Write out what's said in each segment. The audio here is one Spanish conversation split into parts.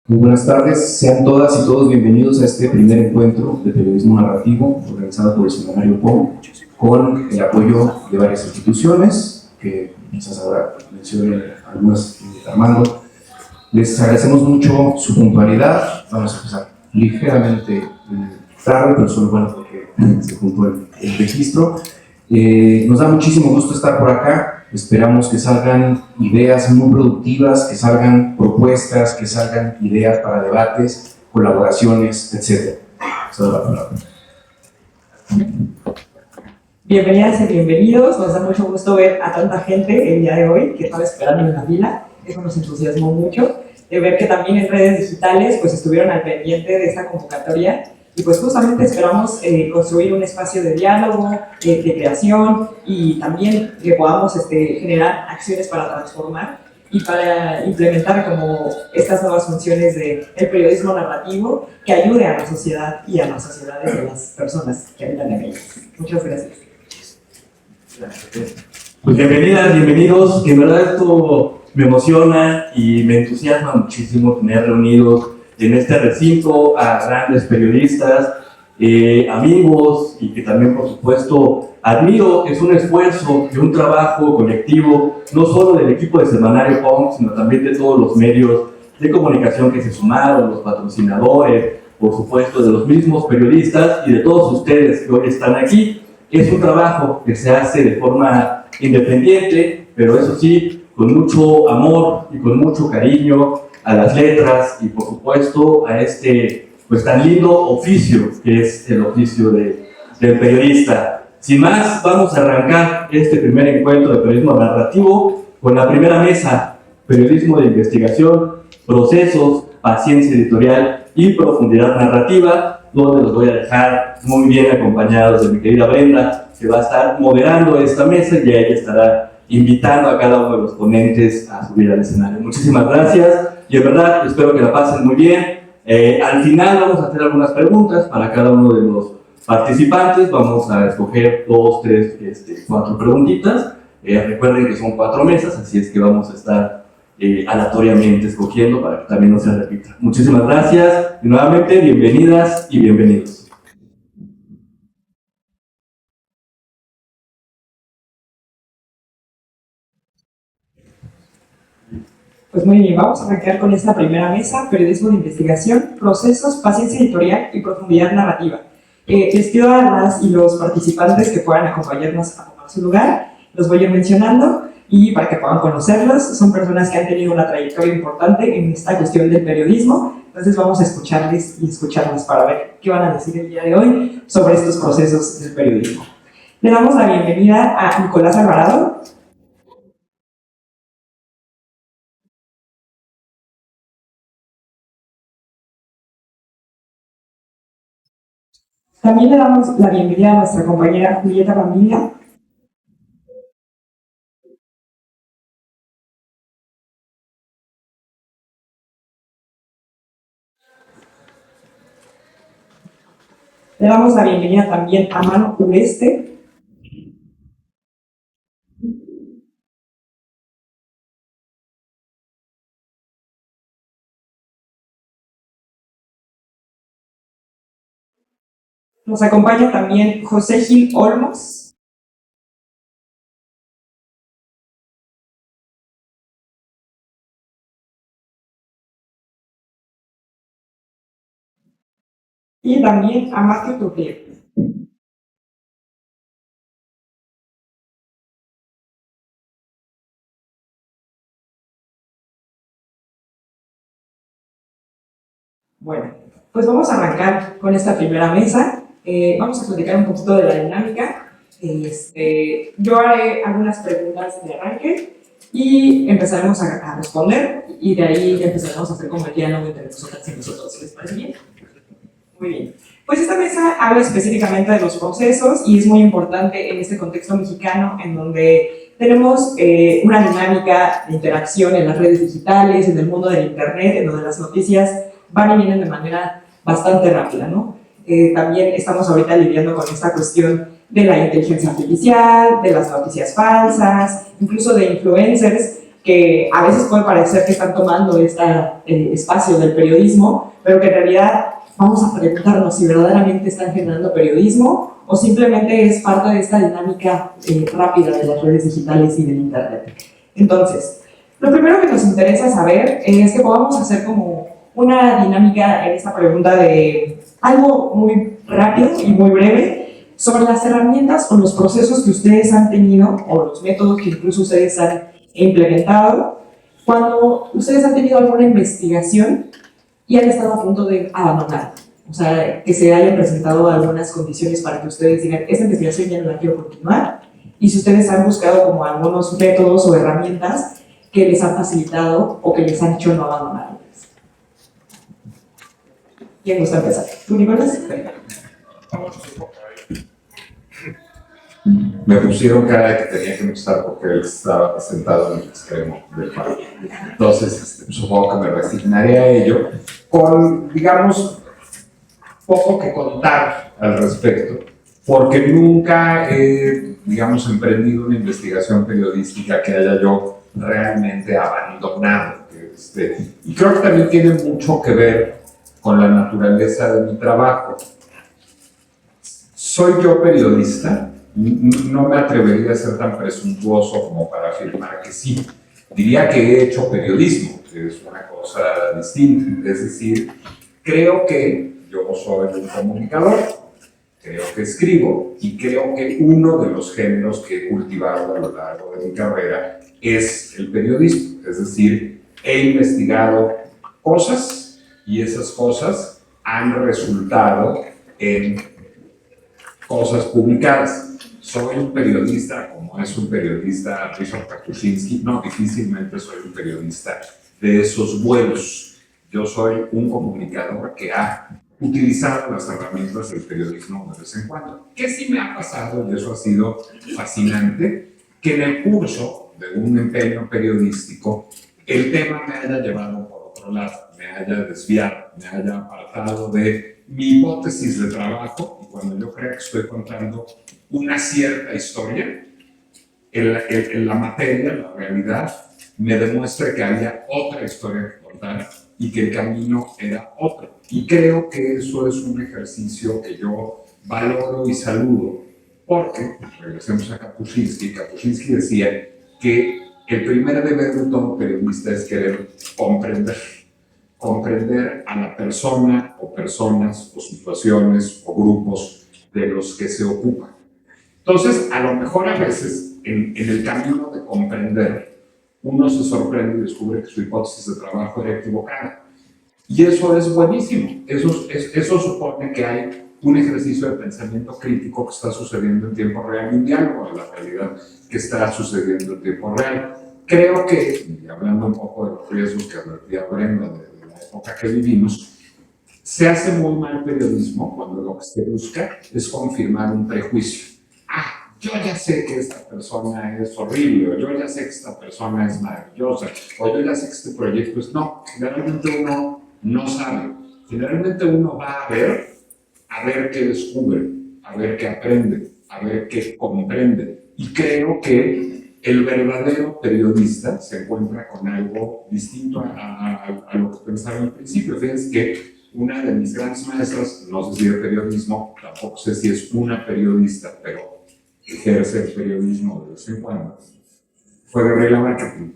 Muy buenas tardes, sean todas y todos bienvenidos a este primer encuentro de periodismo narrativo organizado por el Semanario POM con el apoyo de varias instituciones que quizás ahora mencione algunas Armando. Les agradecemos mucho su puntualidad. Vamos a empezar ligeramente tarde, pero solo bueno porque se juntó el registro. Nos da muchísimo gusto estar por acá. Esperamos que salgan ideas muy productivas, que salgan propuestas, que salgan ideas para debates, colaboraciones, etc. Toda la palabra. Bienvenidas y bienvenidos. Nos da mucho gusto ver a tanta gente el día de hoy que estaba esperando en la fila. Eso nos entusiasmó mucho. De ver que también en redes digitales pues estuvieron al pendiente de esta convocatoria. Y pues justamente esperamos construir un espacio de diálogo, de creación y también que podamos generar acciones para transformar y para implementar como estas nuevas funciones del periodismo narrativo que ayude a la sociedad y a las sociedades de las personas que habitan en ellas. Muchas gracias. Pues bienvenidas, bienvenidos. En verdad esto me emociona y me entusiasma muchísimo tener reunidos en este recinto a grandes periodistas, amigos y que también por supuesto admiro. Es un esfuerzo y un trabajo colectivo, no solo del equipo de Semanario POM, sino también de todos los medios de comunicación que se sumaron, los patrocinadores, por supuesto de los mismos periodistas y de todos ustedes que hoy están aquí. Es un trabajo que se hace de forma independiente, pero eso sí, con mucho amor y con mucho cariño a las letras y por supuesto a este pues tan lindo oficio que es el oficio del periodista. Sin más, vamos a arrancar este primer encuentro de periodismo narrativo con la primera mesa: periodismo de investigación, procesos, paciencia editorial y profundidad narrativa, donde los voy a dejar muy bien acompañados de mi querida Brenda, que va a estar moderando esta mesa y ella estará invitando a cada uno de los ponentes a subir al escenario. Muchísimas gracias y en verdad espero que la pasen muy bien. Al final vamos a hacer algunas preguntas para cada uno de los participantes. Vamos a escoger 2, 3, 4 preguntitas. Recuerden que son 4 mesas, así es que vamos a estar aleatoriamente escogiendo para que también no se repita. Muchísimas gracias y nuevamente bienvenidas y bienvenidos. Pues muy bien, vamos a arrancar con esta primera mesa: periodismo de investigación, procesos, paciencia editorial y profundidad narrativa. Les pido a las y los participantes que puedan acompañarnos a tomar su lugar. Los voy a ir mencionando y para que puedan conocerlos. Son personas que han tenido una trayectoria importante en esta cuestión del periodismo, entonces vamos a escucharles y escucharlas para ver qué van a decir el día de hoy sobre estos procesos del periodismo. Le damos la bienvenida a Nicolás Alvarado. También le damos la bienvenida a nuestra compañera Julieta Familia. Le damos la bienvenida también a Mano Ureste. Nos acompaña también José Gil Olmos. Y también a Matthew Trujillo. Bueno, pues vamos a arrancar con esta primera mesa. Vamos a platicar un poquito de la dinámica. Yo haré algunas preguntas de arranque y empezaremos a responder, y de ahí empezaremos a hacer como el diálogo entre nosotras y nosotros. ¿Les parece bien? Muy bien. Pues esta mesa habla específicamente de los procesos y es muy importante en este contexto mexicano en donde tenemos una dinámica de interacción en las redes digitales, en el mundo del internet, en donde las noticias van y vienen de manera bastante rápida, ¿no? También estamos ahorita lidiando con esta cuestión de la inteligencia artificial, de las noticias falsas, incluso de influencers que a veces puede parecer que están tomando este espacio del periodismo, pero que en realidad vamos a preguntarnos si verdaderamente están generando periodismo o simplemente es parte de esta dinámica rápida de las redes digitales y del Internet. Entonces, lo primero que nos interesa saber es que podamos hacer como una dinámica en esta pregunta de algo muy rápido y muy breve sobre las herramientas o los procesos que ustedes han tenido o los métodos que incluso ustedes han implementado cuando ustedes han tenido alguna investigación y han estado a punto de abandonar. O sea, que se hayan presentado algunas condiciones para que ustedes digan, esta investigación ya no la quiero continuar. Y si ustedes han buscado como algunos métodos o herramientas que les han facilitado o que les han hecho no abandonarlas. ¿Quién gusta empezar? ¿Tú, Nicolás? Me pusieron cara de que tenía que empezar porque él estaba sentado en el extremo del parque. Entonces, supongo que me resignaré a ello con, digamos, poco que contar al respecto, porque nunca he, digamos, emprendido una investigación periodística que haya yo realmente abandonado. Y creo que también tiene mucho que ver con la naturaleza de mi trabajo. ¿Soy yo periodista? No me atrevería a ser tan presuntuoso como para afirmar que sí. Diría que he hecho periodismo, que es una cosa distinta. Es decir, creo que yo soy un comunicador, creo que escribo y creo que uno de los géneros que he cultivado a lo largo de mi carrera es el periodismo. Es decir, he investigado cosas y esas cosas han resultado en cosas publicadas. Soy un periodista, como es un periodista Ryszard Kapuscinski, no, difícilmente soy un periodista de esos vuelos. Yo soy un comunicador que ha utilizado las herramientas del periodismo de vez en cuando. ¿Qué sí me ha pasado? Y eso ha sido fascinante, que en el curso de un empeño periodístico el tema me haya llevado por otro lado, me haya desviado, me haya apartado de mi hipótesis de trabajo, y cuando yo creo que estoy contando una cierta historia, en la materia, la realidad, me demuestra que había otra historia que contar y que el camino era otro. Y creo que eso es un ejercicio que yo valoro y saludo, porque, regresemos a Kapuscinski, Kapuscinski decía que el primer deber de todo periodista es querer comprender a la persona o personas o situaciones o grupos de los que se ocupan. Entonces, a lo mejor a veces, en el camino de comprender, uno se sorprende y descubre que su hipótesis de trabajo era equivocada. Y eso es buenísimo. Eso supone que hay un ejercicio de pensamiento crítico que está sucediendo en tiempo real y un diálogo de la realidad que está sucediendo en tiempo real. Creo que, y hablando un poco de los riesgos que advertía Brenda de la época que vivimos, se hace muy mal periodismo cuando lo que se busca es confirmar un prejuicio. Ah, yo ya sé que esta persona es horrible, o yo ya sé que esta persona es maravillosa, o yo ya sé que este proyecto es... No, generalmente uno no sabe. Generalmente uno va a ver qué descubre, a ver qué aprende, a ver qué comprende. Y creo que el verdadero periodista se encuentra con algo distinto a lo que pensaba al principio. Fíjense que una de mis grandes maestras, no sé si de periodismo, tampoco sé si es una periodista, pero ejerce el periodismo de vez en cuando, fue Gabriela Marketing.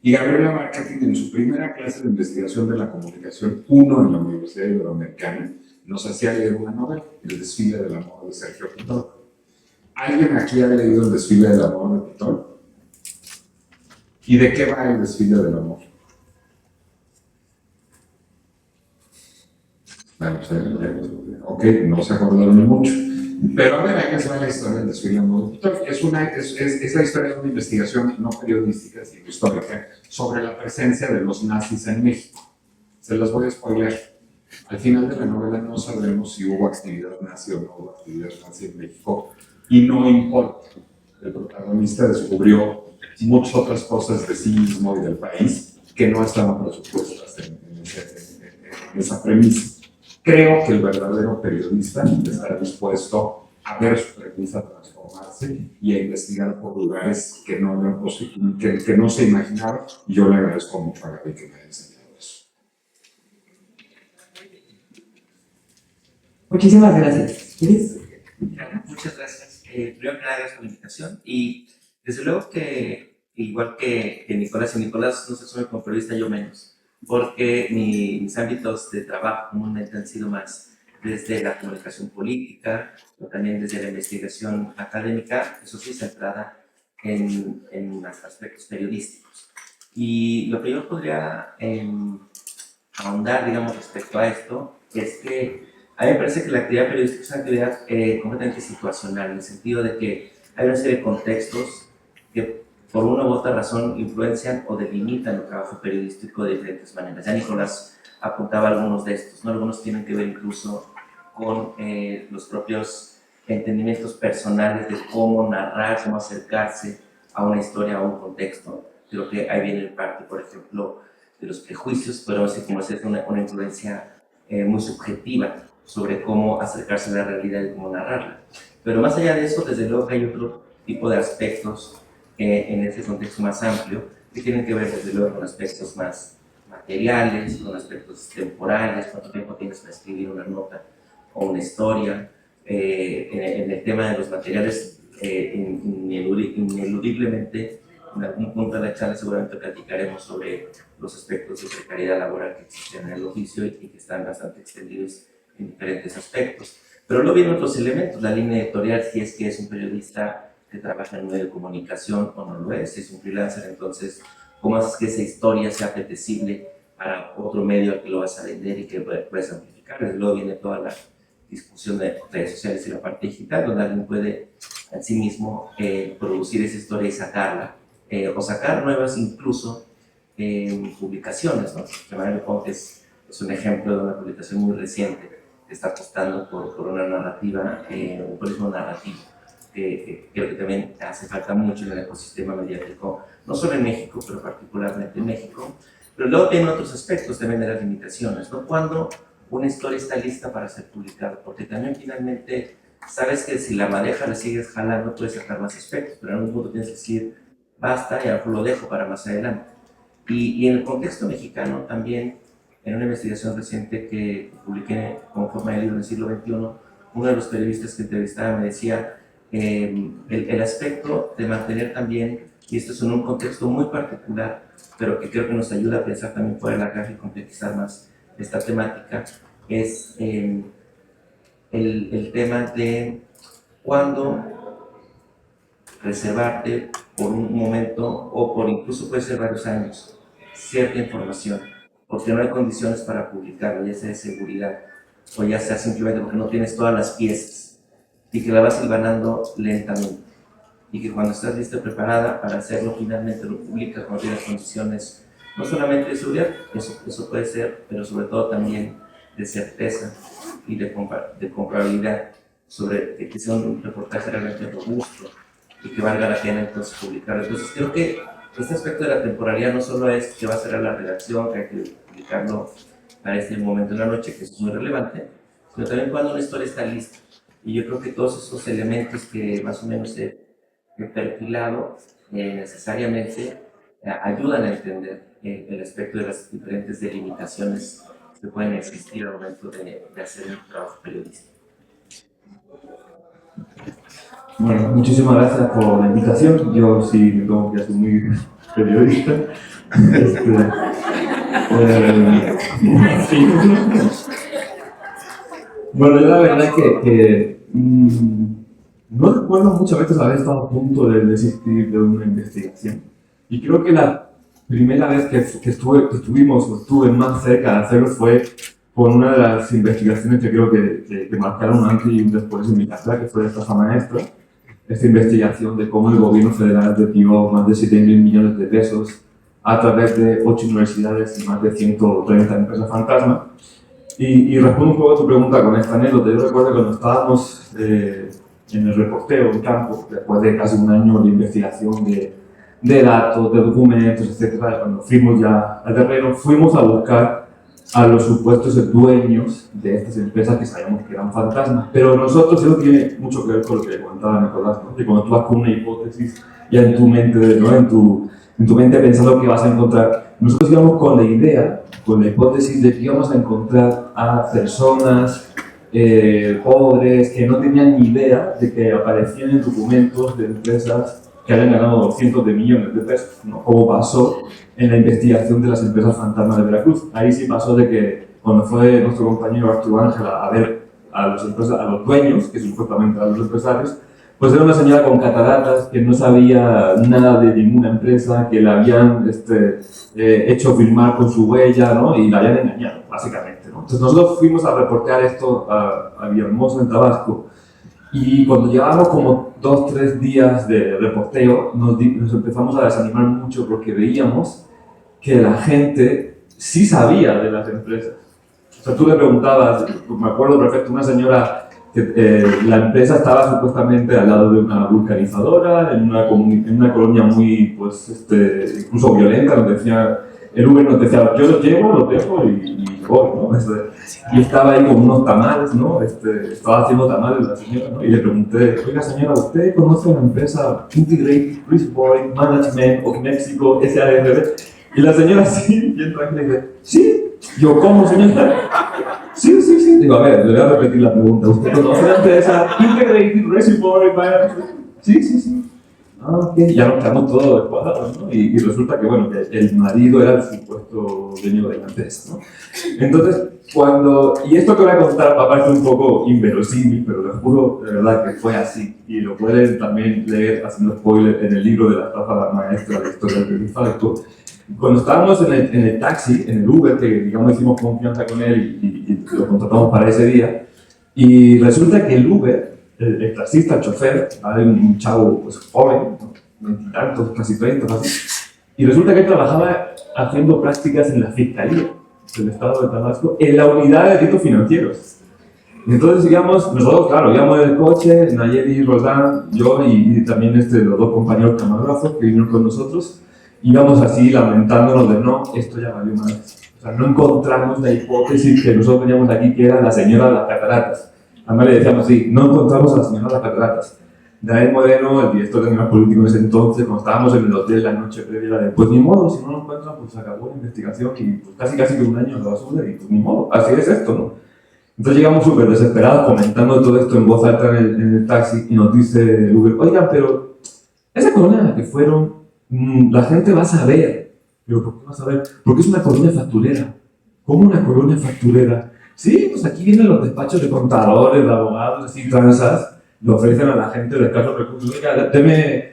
Y Gabriela Marketing, en su primera clase de investigación de la comunicación 1 en la Universidad Iberoamericana, nos hacía leer una novela, El desfile del amor de Sergio Pitol. ¿Alguien aquí ha leído El desfile del amor de Pitol? ¿Y de qué va El desfile del amor? Bueno, ok, no se acordaron mucho. Pero a ver, ahí les va la historia del desfile del amor de Pitol. Es la historia de una investigación no periodística, sino histórica, sobre la presencia de los nazis en México. Se las voy a spoiler. Al final de la novela no sabemos si hubo actividad nazi o no hubo actividad nazi en México, y no importa. El protagonista descubrió muchas otras cosas de sí mismo y del país que no estaban presupuestas en esa premisa. Creo que el verdadero periodista está dispuesto a ver su premisa transformarse y a investigar por lugares que no se imaginaron. Y yo le agradezco mucho a Gaby que me haya enseñado eso. Muchísimas gracias. ¿Quieres? Muchas gracias. Primero que nada, gracias por la invitación. Y desde luego que, igual que Nicolás, y Nicolás no se asume como periodista, yo menos, porque mis ámbitos de trabajo comúnmente han sido más desde la comunicación política, pero también desde la investigación académica, eso sí, centrada en aspectos periodísticos. Y lo que yo podría ahondar, digamos, respecto a esto, es que a mí me parece que la actividad periodística es una actividad completamente situacional, en el sentido de que hay una serie de contextos que por una u otra razón influencian o delimitan el trabajo periodístico de diferentes maneras. Ya Nicolás apuntaba algunos de estos, ¿no? Algunos tienen que ver incluso con los propios entendimientos personales de cómo narrar, cómo acercarse a una historia o a un contexto. Creo que ahí viene el parte, por ejemplo, de los prejuicios, pero así como es una influencia muy subjetiva sobre cómo acercarse a la realidad y cómo narrarla. Pero más allá de eso, desde luego que hay otro tipo de aspectos en ese contexto más amplio que tienen que ver desde luego con aspectos más materiales, con aspectos temporales, cuánto tiempo tienes para escribir una nota o una historia. En el tema de los materiales, ineludiblemente, en algún punto de la charla seguramente platicaremos sobre los aspectos de precariedad laboral que existen en el oficio y que están bastante extendidos en diferentes aspectos. Pero luego vienen otros elementos, la línea editorial, si es que es un periodista que trabaja en un medio de comunicación o no lo es, si es un freelancer, entonces, ¿cómo haces que esa historia sea apetecible para otro medio al que lo vas a vender y que puedes amplificar? Desde luego viene toda la discusión de redes sociales y la parte digital, donde alguien puede en sí mismo producir esa historia y sacarla, o sacar nuevas incluso publicaciones, ¿no? De manera que pongo que es un ejemplo de una publicación muy reciente que está apostando por una narrativa, un periodismo narrativo, que creo que también hace falta mucho en el ecosistema mediático, no solo en México, pero particularmente en México. Pero luego tiene otros aspectos también de las limitaciones, ¿no? Cuando una historia está lista para ser publicada, porque también finalmente sabes que si la madeja la sigues jalando puedes sacar más aspectos, pero en algún punto tienes que decir basta y a lo mejor lo dejo para más adelante. Y en el contexto mexicano también, en una investigación reciente que publiqué con forma de libro en el siglo XXI, uno de los periodistas que entrevistaba me decía el aspecto de mantener también, y esto es en un contexto muy particular, pero que creo que nos ayuda a pensar también fuera de la caja y complejizar más esta temática, es el tema de cuándo reservarte por un momento o por incluso puede ser varios años cierta información, porque no hay condiciones para publicarla, ya sea de seguridad o ya sea simplemente porque no tienes todas las piezas y que la vas hilvanando lentamente y que cuando estás lista y preparada para hacerlo finalmente lo publicas cuando tienes condiciones no solamente de seguridad, eso puede ser, pero sobre todo también de certeza y de comprabilidad sobre que sea un reportaje realmente robusto y que valga la pena entonces publicarlo. Entonces creo que este aspecto de la temporalidad no solo es que va a ser a la redacción, que hay que publicarlo para este momento de la noche, que es muy relevante, sino también cuando una historia está lista. Y yo creo que todos esos elementos que más o menos he perfilado necesariamente ayudan a entender el aspecto de las diferentes delimitaciones que pueden existir al momento de hacer un trabajo periodístico. Bueno, muchísimas gracias por la invitación. Yo sí me tomo que soy muy periodista. Sí. Bueno, yo la verdad que no recuerdo muchas veces haber estado a punto de desistir de una investigación. Y creo que la primera vez que estuve más cerca de hacerlo fue por una de las investigaciones que creo que marcaron un antes y un después en mi carrera, que fue esta estafa maestra. Esta investigación de cómo el gobierno federal desvió más de 7.000 millones de pesos a través de 8 universidades y más de 130 empresas fantasma. Y respondo un poco a tu pregunta con esta anécdota. Yo recuerdo que cuando estábamos en el reporteo en campo, después de casi un año de investigación de datos, de documentos, etc., cuando fuimos ya al terreno, fuimos a buscar a los supuestos dueños de estas empresas que sabíamos que eran fantasmas. Pero nosotros, eso tiene mucho que ver con lo que comentaba Nicolás, ¿no? Que cuando tú vas con una hipótesis ya en tu mente, ¿no? en tu mente pensando que vas a encontrar, nosotros íbamos con la idea, con la hipótesis de que íbamos a encontrar a personas pobres que no tenían ni idea de que aparecían en documentos de empresas que habían ganado cientos de millones de pesos, ¿no? Como pasó en la investigación de las empresas fantasmas de Veracruz. Ahí sí pasó de que cuando fue nuestro compañero Arturo Ángel a ver a los dueños, que supuestamente eran los empresarios, pues era una señora con cataratas que no sabía nada de ninguna empresa, que la habían hecho firmar con su huella, ¿no? Y la habían engañado, básicamente, ¿no? Entonces nosotros fuimos a reportear esto a Villahermosa, en Tabasco, y cuando llevábamos como 2-3 días de reporteo, nos empezamos a desanimar mucho porque veíamos que la gente sí sabía de las empresas. O sea, tú le preguntabas, me acuerdo perfecto, una señora que la empresa estaba supuestamente al lado de una vulcanizadora, en una colonia muy, pues, incluso violenta, donde decía, el Uber nos decía, yo lo llevo, lo dejo y voy, ¿no? Y estaba ahí con unos tamales, ¿no? Estaba haciendo tamales la señora, ¿no? Y le pregunté, oiga señora, ¿usted conoce una empresa Integrated Risk Board Management of Mexico, SARL? Y la señora sí, bien tranquila, dice, sí. Yo, ¿cómo, señora? Sí, sí, sí. Digo, a ver, le voy a repetir la pregunta. ¿Usted conoce la empresa Integrated Risk Board Management? Sí, sí, sí. Ah, ok. Ya nos quedamos todos descuadrados, ¿no? Y resulta que, bueno, que el marido era el supuesto dueño de la empresa, ¿no? Entonces, y esto que voy a contar va a parecer un poco inverosímil, pero les juro de verdad que fue así. Y lo pueden también leer, haciendo spoiler, en el libro de la estafa maestra de historia del infarto. Cuando estábamos en el taxi, en el Uber, que digamos hicimos confianza con él y lo contratamos para ese día, y resulta que el Uber, el taxista, el chofer, era un chavo pues, joven, ¿no? 20 y tantos, casi 30, así, y resulta que él trabajaba haciendo prácticas en la Fiscalía del Estado de Tabasco, en la unidad de delitos financieros. Entonces, digamos, nosotros, claro, íbamos en el coche, Nayeli, Roldán, yo y también los dos compañeros camarógrafos que vinieron con nosotros, íbamos así lamentándonos de no, esto ya valió mal. O sea, no encontramos la hipótesis que nosotros veníamos aquí, que era la señora de las cataratas. Además le decíamos así, no encontramos a la señora de las cataratas. Daniel Moreno, el director de Nivel Político en ese entonces, cuando estábamos en el hotel la noche previa, era de, pues ni modo, si no lo encuentran, pues acabó la investigación y pues casi que un año en la basura y pues ni modo, así es esto, ¿no? Entonces llegamos súper desesperados comentando todo esto en voz alta en el taxi y nos dice el Uber, oigan, pero esa colonia en la que fueron, la gente va a saber. Digo, ¿por qué va a saber? Porque es una colonia facturera. ¿Cómo una colonia facturera? Sí, pues aquí vienen los despachos de contadores, de abogados, así, transas, le ofrecen a la gente de escasos recursos, oiga, deme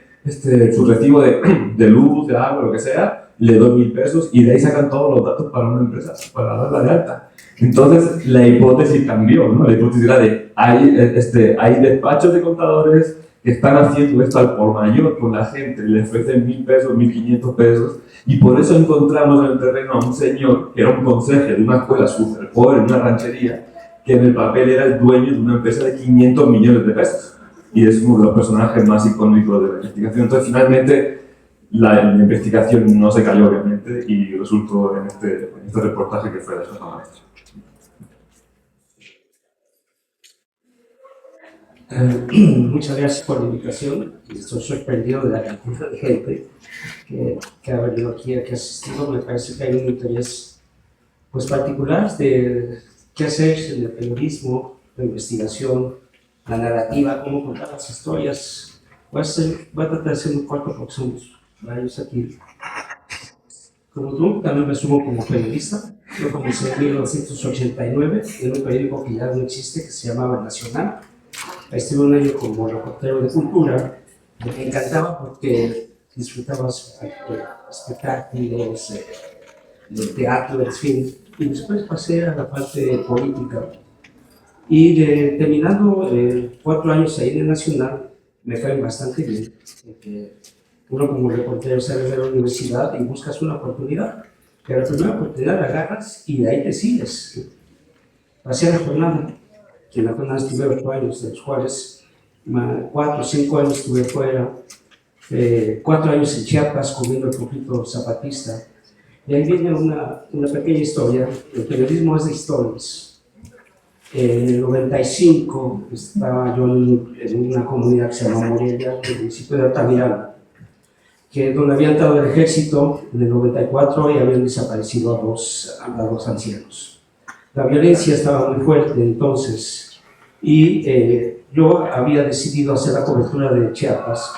su recibo de luz, de agua, lo que sea, le doy 1,000 pesos y de ahí sacan todos los datos para una empresa, para darla de alta. Entonces, la hipótesis cambió, ¿no? La hipótesis era de, hay despachos de contadores que están haciendo esto al por mayor con la gente, le ofrecen 1,000 pesos, 1,500 pesos, y por eso encontramos en el terreno a un señor que era un conserje de una escuela súper pobre, en una ranchería, que en el papel era el dueño de una empresa de 500 millones de pesos. Y es uno de los personajes más icónicos de la investigación. Entonces, finalmente, la investigación no se cayó, obviamente, y resultó en este reportaje que fue de esta maestra. Muchas gracias por la invitación. Estoy sorprendido de la cantidad de gente que ha venido aquí, que ha asistido. Me parece que hay un interés pues, particular de qué hacer en el periodismo, la investigación, la narrativa, cómo contar las historias. Voy a tratar de hacer un corto porque somos varios aquí. Como tú, también me sumo como periodista. Yo comencé en 1989 en un periódico que ya no existe, que se llamaba Nacional. Ahí estuve un año como reportero de cultura. Me encantaba porque disfrutaba espectáculos, del teatro, del cine. Y después pasé a la parte política. Y terminando 4 años ahí en el Nacional, me fue bastante bien. Porque uno como reportero sale de la universidad y buscas una oportunidad. Pero la primera oportunidad la agarras y de ahí te sigues. Pasé a la jornada. Que en la jornada estuve 8 años, de los cuales 4 o 5 años estuve fuera, 4 años en Chiapas comiendo el conflicto zapatista, Y ahí viene una pequeña historia. El periodismo es de historias. En el 95 estaba yo en una comunidad que se llama Morelia, en el municipio de Altamirano, que donde había entrado el ejército en el 94 y habían desaparecido a dos ancianos. La violencia estaba muy fuerte entonces y yo había decidido hacer la cobertura de Chiapas,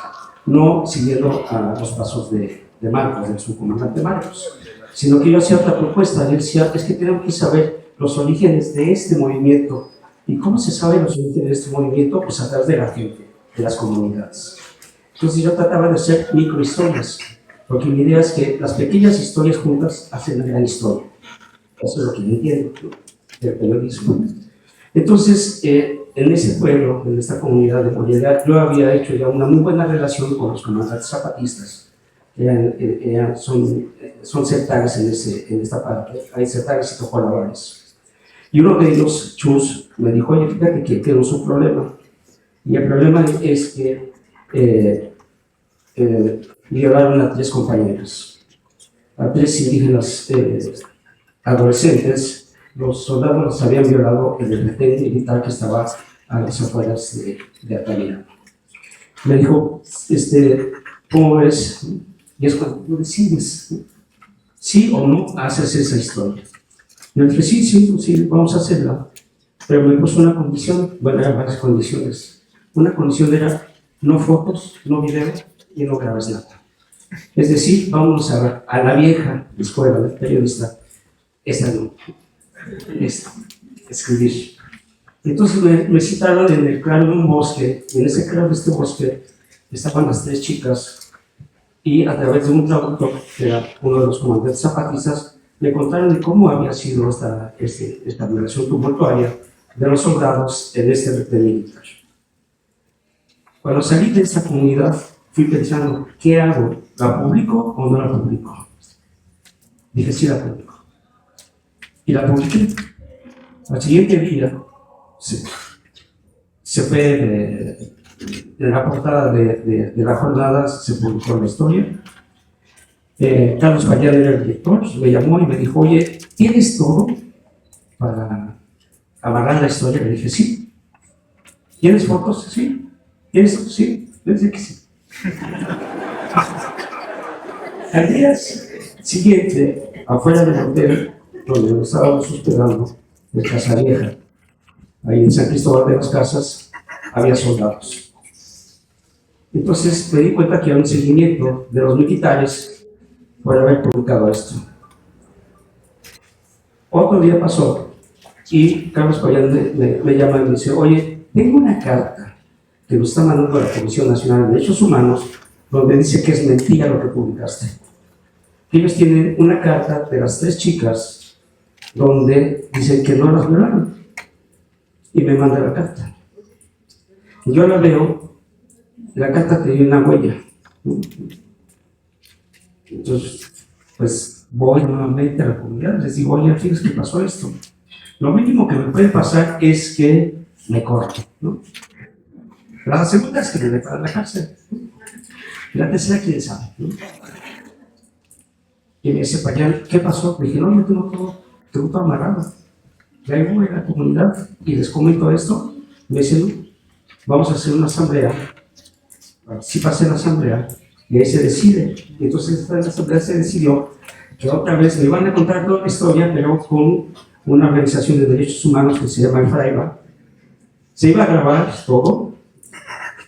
no siguiendo a los pasos de Marcos, del subcomandante Marcos, sino que yo hacía otra propuesta. Yo decía, es que tenemos que saber los orígenes de este movimiento. ¿Y cómo se sabe los orígenes de este movimiento? Pues a través de la gente, de las comunidades. Entonces yo trataba de hacer microhistorias, porque mi idea es que las pequeñas historias juntas hacen una gran historia. Eso es lo que yo entiendo, ¿no?, del periodismo. Entonces, en ese pueblo, en esta comunidad de Morelia, yo había hecho ya una muy buena relación con los comandantes zapatistas. Son sectarios en esta parte, hay sectarios y tocolabores. Y uno de ellos, Chus, me dijo, oye, fíjate que tenemos un problema. Y el problema es que violaron a 3 compañeras, a 3 indígenas adolescentes. Los soldados los habían violado en el retén militar que estaba a las afueras de Altamirano. Me dijo, ¿cómo ves? Y es cuando tú decides, ¿no?, sí o no haces esa historia. Yo dije, sí, vamos a hacerla. Pero me puso una condición, bueno, eran varias condiciones. Una condición era no fotos, no video y no grabes nada. Es decir, vamos a la vieja escuela del periodista, esta no, esto, escribir. Entonces me citaron en el claro de un bosque, y en ese claro de este bosque estaban las 3 chicas, y a través de un traductor, que era uno de los comandantes zapatistas, me contaron de cómo había sido esta violación tumultuaria de los soldados en este retén militar. Cuando salí de esta comunidad, fui pensando, ¿qué hago? ¿La publico o no la publico? Dije, sí, la publico. Y la publiqué. Al siguiente día, se fue de la portada de la jornada, se publicó la historia. Carlos Payán era el director, me llamó y me dijo, oye, ¿tienes todo para amarrar la historia? Le dije, sí. ¿Tienes fotos? Sí. ¿Tienes fotos? Sí. Le dije que sí. Al día siguiente, afuera del hotel donde nos estábamos hospedando, de Casa Vieja, ahí en San Cristóbal de las Casas, había soldados. Entonces me di cuenta que había un seguimiento de los militares por haber publicado esto. Otro día pasó y Carlos Payán me llama y me dice, oye, tengo una carta que nos está mandando la Comisión Nacional de Derechos Humanos donde dice que es mentira lo que publicaste. Ellos tienen una carta de las 3 chicas donde dicen que no las violaron y me manda la carta. Yo la leo, la carta tenía una huella. Entonces, pues voy nuevamente a la comunidad, les digo, oye, fíjense que pasó esto. Lo mínimo que me puede pasar es que me corten, ¿no? La segunda es que me metan a la cárcel, ¿no? Y la tercera, quién sabe, ¿no? Y me dice Payán, ¿qué pasó? Le dije, no, yo tengo todo amarrado. Traigo a la comunidad y les comento esto. Me dicen, vamos a hacer una asamblea. Participas en la asamblea y ahí se decide. Y entonces en la asamblea se decidió que otra vez me iban a contar toda la historia, pero con una organización de derechos humanos que se llama el FRAIBA. Se iba a grabar todo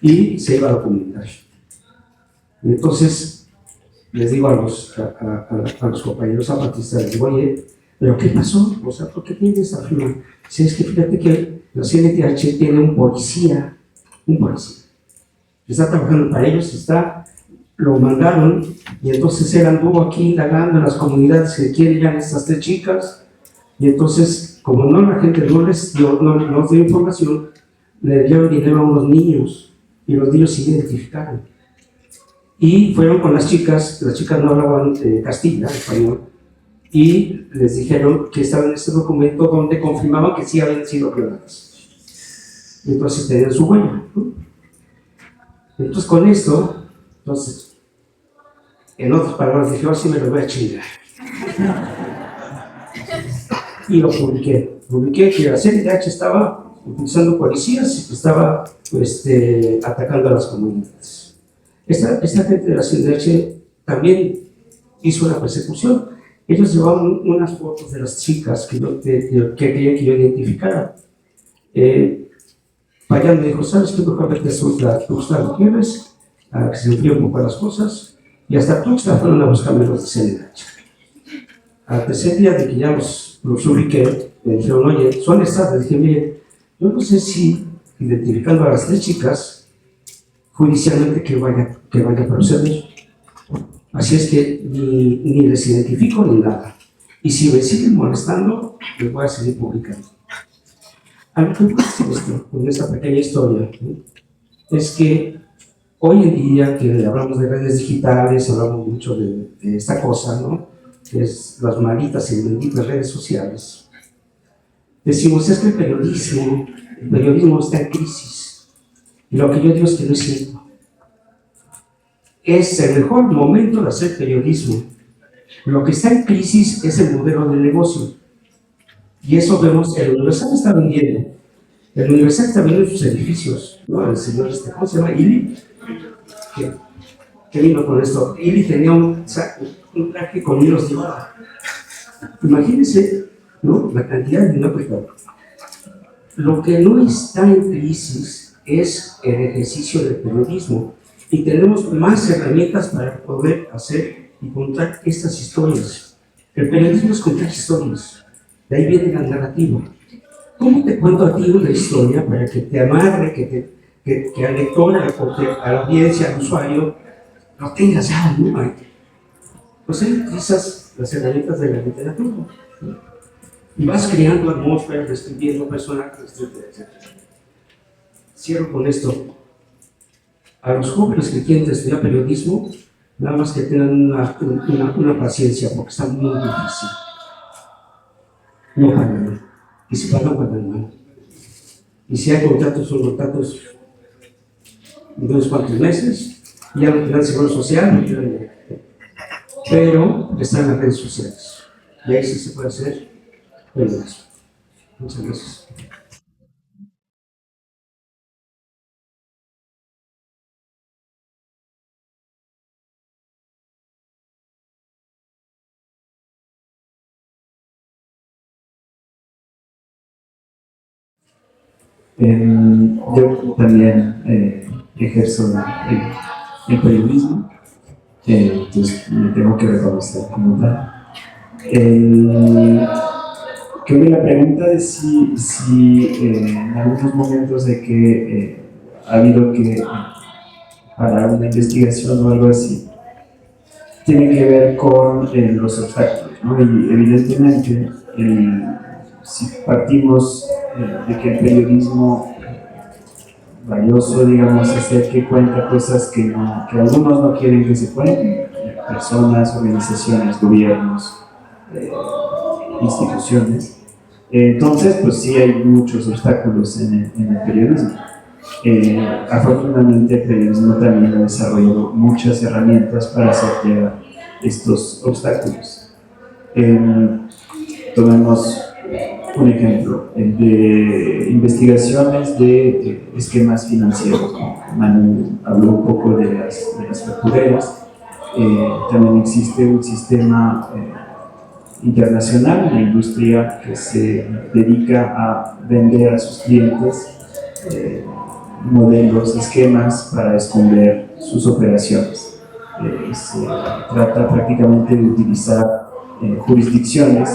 y se iba a documentar. Y entonces les digo a los compañeros zapatistas, les digo, oye, ¿pero qué pasó? O sea, ¿por qué tienes esa firma? Si es que fíjate que la CNTH tiene un policía, está trabajando para ellos, lo mandaron, y entonces él anduvo aquí indagando en las comunidades que quieren estas 3 chicas, y entonces, como no, la gente no les dio información, le dieron dinero a unos niños, y los niños se identificaron. Y fueron con las chicas no hablaban español, y les dijeron que estaba en este documento donde confirmaban que sí habían sido violadas. Y entonces tenían su huella, ¿no? Entonces con esto, en otras palabras, dije, así me lo voy a chingar. Y lo publiqué. Publiqué que la CNDH estaba utilizando policías y que estaba atacando a las comunidades. Esta gente de la CNDH también hizo una persecución. Ellos llevaban unas fotos de las chicas que querían que yo identificara. Payán me dijo, ¿sabes qué? Mejor vete a Tuxtla Gutiérrez, a que se enfríe un poco las cosas, y hasta Tuxtla fueron a buscarme los de CNDH. Al tercer día de que ya los ubiqué, me dijeron, oye, son estas. Le dije, mire, yo no sé si identificando a las 3 chicas, judicialmente que vaya a proceder. Así es que ni les identifico ni nada. Y si me siguen molestando, les voy a seguir publicando. Algo que puedo decir esto, con esta pequeña historia, ¿no? Es que hoy en día que hablamos de redes digitales, hablamos mucho de esta cosa, ¿no? Que es las malditas y benditas redes sociales. Decimos, es que el periodismo está en crisis. Y lo que yo digo es que no es cierto. Es el mejor momento de hacer periodismo. Lo que está en crisis es el modelo de negocio. Y eso vemos, el Universal está vendiendo. El Universal está vendiendo sus edificios, ¿no? El señor, ¿cómo se llama? Ili. ¿Qué vino con esto? Ili tenía un traje con hilos de oro. Imagínense, ¿no? La cantidad de dinero que está. Lo que no está en crisis es el ejercicio del periodismo. Y tenemos más herramientas para poder hacer y contar estas historias. El periodismo es contar historias. De ahí viene la narrativa. ¿Cómo te cuento a ti una historia para que te amarre, que al lector, a la audiencia, al usuario, lo tengas ya, ¿no? Pues ahí utilizas las herramientas de la literatura, ¿no? Y vas creando atmósferas, describiendo personajes, etc. Cierro con esto. A los jóvenes que quieren estudiar periodismo, nada más que tengan una paciencia, porque está muy difícil. No pagan mal. Y si pagan mal. Y si hay contratos, son contratos de unos cuantos meses, y ya no tendrán seguro social, pero están en las redes sociales. Y ahí sí se puede hacer periodismo. Muchas gracias. Yo también ejerzo el periodismo, entonces me tengo que reconocer como tal. Creo que la pregunta de si en algunos momentos de que ha habido que parar una investigación o algo así, tiene que ver con los obstáculos, ¿no? Y evidentemente, si partimos de que el periodismo valioso, digamos, es el que cuenta cosas que algunos no quieren que se cuenten, personas, organizaciones, gobiernos, instituciones. Entonces, pues sí hay muchos obstáculos en el periodismo. Afortunadamente, el periodismo también ha desarrollado muchas herramientas para sortear estos obstáculos. Tomemos un ejemplo de investigaciones de esquemas financieros. Manu habló un poco de las factureras. También existe un sistema internacional, una industria que se dedica a vender a sus clientes modelos, esquemas para esconder sus operaciones. Se trata prácticamente de utilizar jurisdicciones,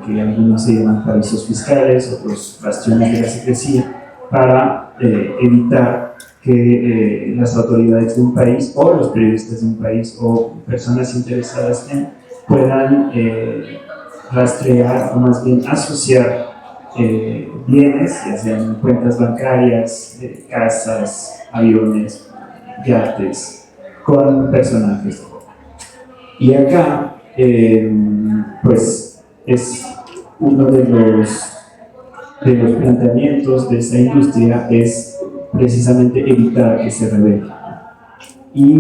que algunos se llaman paraísos fiscales, otros bastiones de la secrecía, para evitar que las autoridades de un país o los periodistas de un país o personas interesadas puedan rastrear o más bien asociar bienes, ya sean cuentas bancarias, casas, aviones, yates, con personajes. Y acá, pues, es uno de los planteamientos de esta industria es precisamente evitar que se revele. Y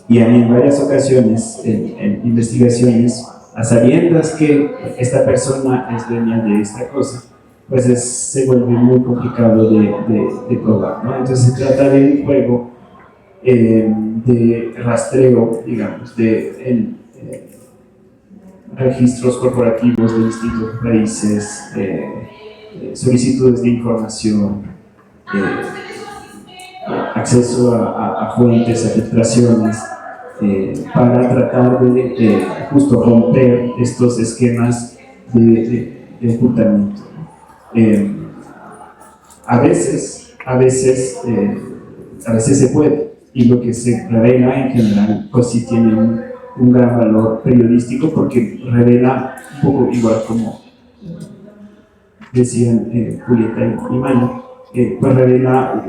Y a mí en varias ocasiones, en investigaciones, a sabiendas que esta persona es dueña de esta cosa, pues se vuelve muy complicado de probar, ¿no? Entonces se trata de un juego de rastreo, digamos, de registros corporativos de distintos países, solicitudes de información, acceso a fuentes, a filtraciones, para tratar de justo romper estos esquemas de ocultamiento. A veces se puede, y lo que se revela en general pues sí tiene un gran valor periodístico, porque revela un poco igual como decían Julieta y Maya, pues revela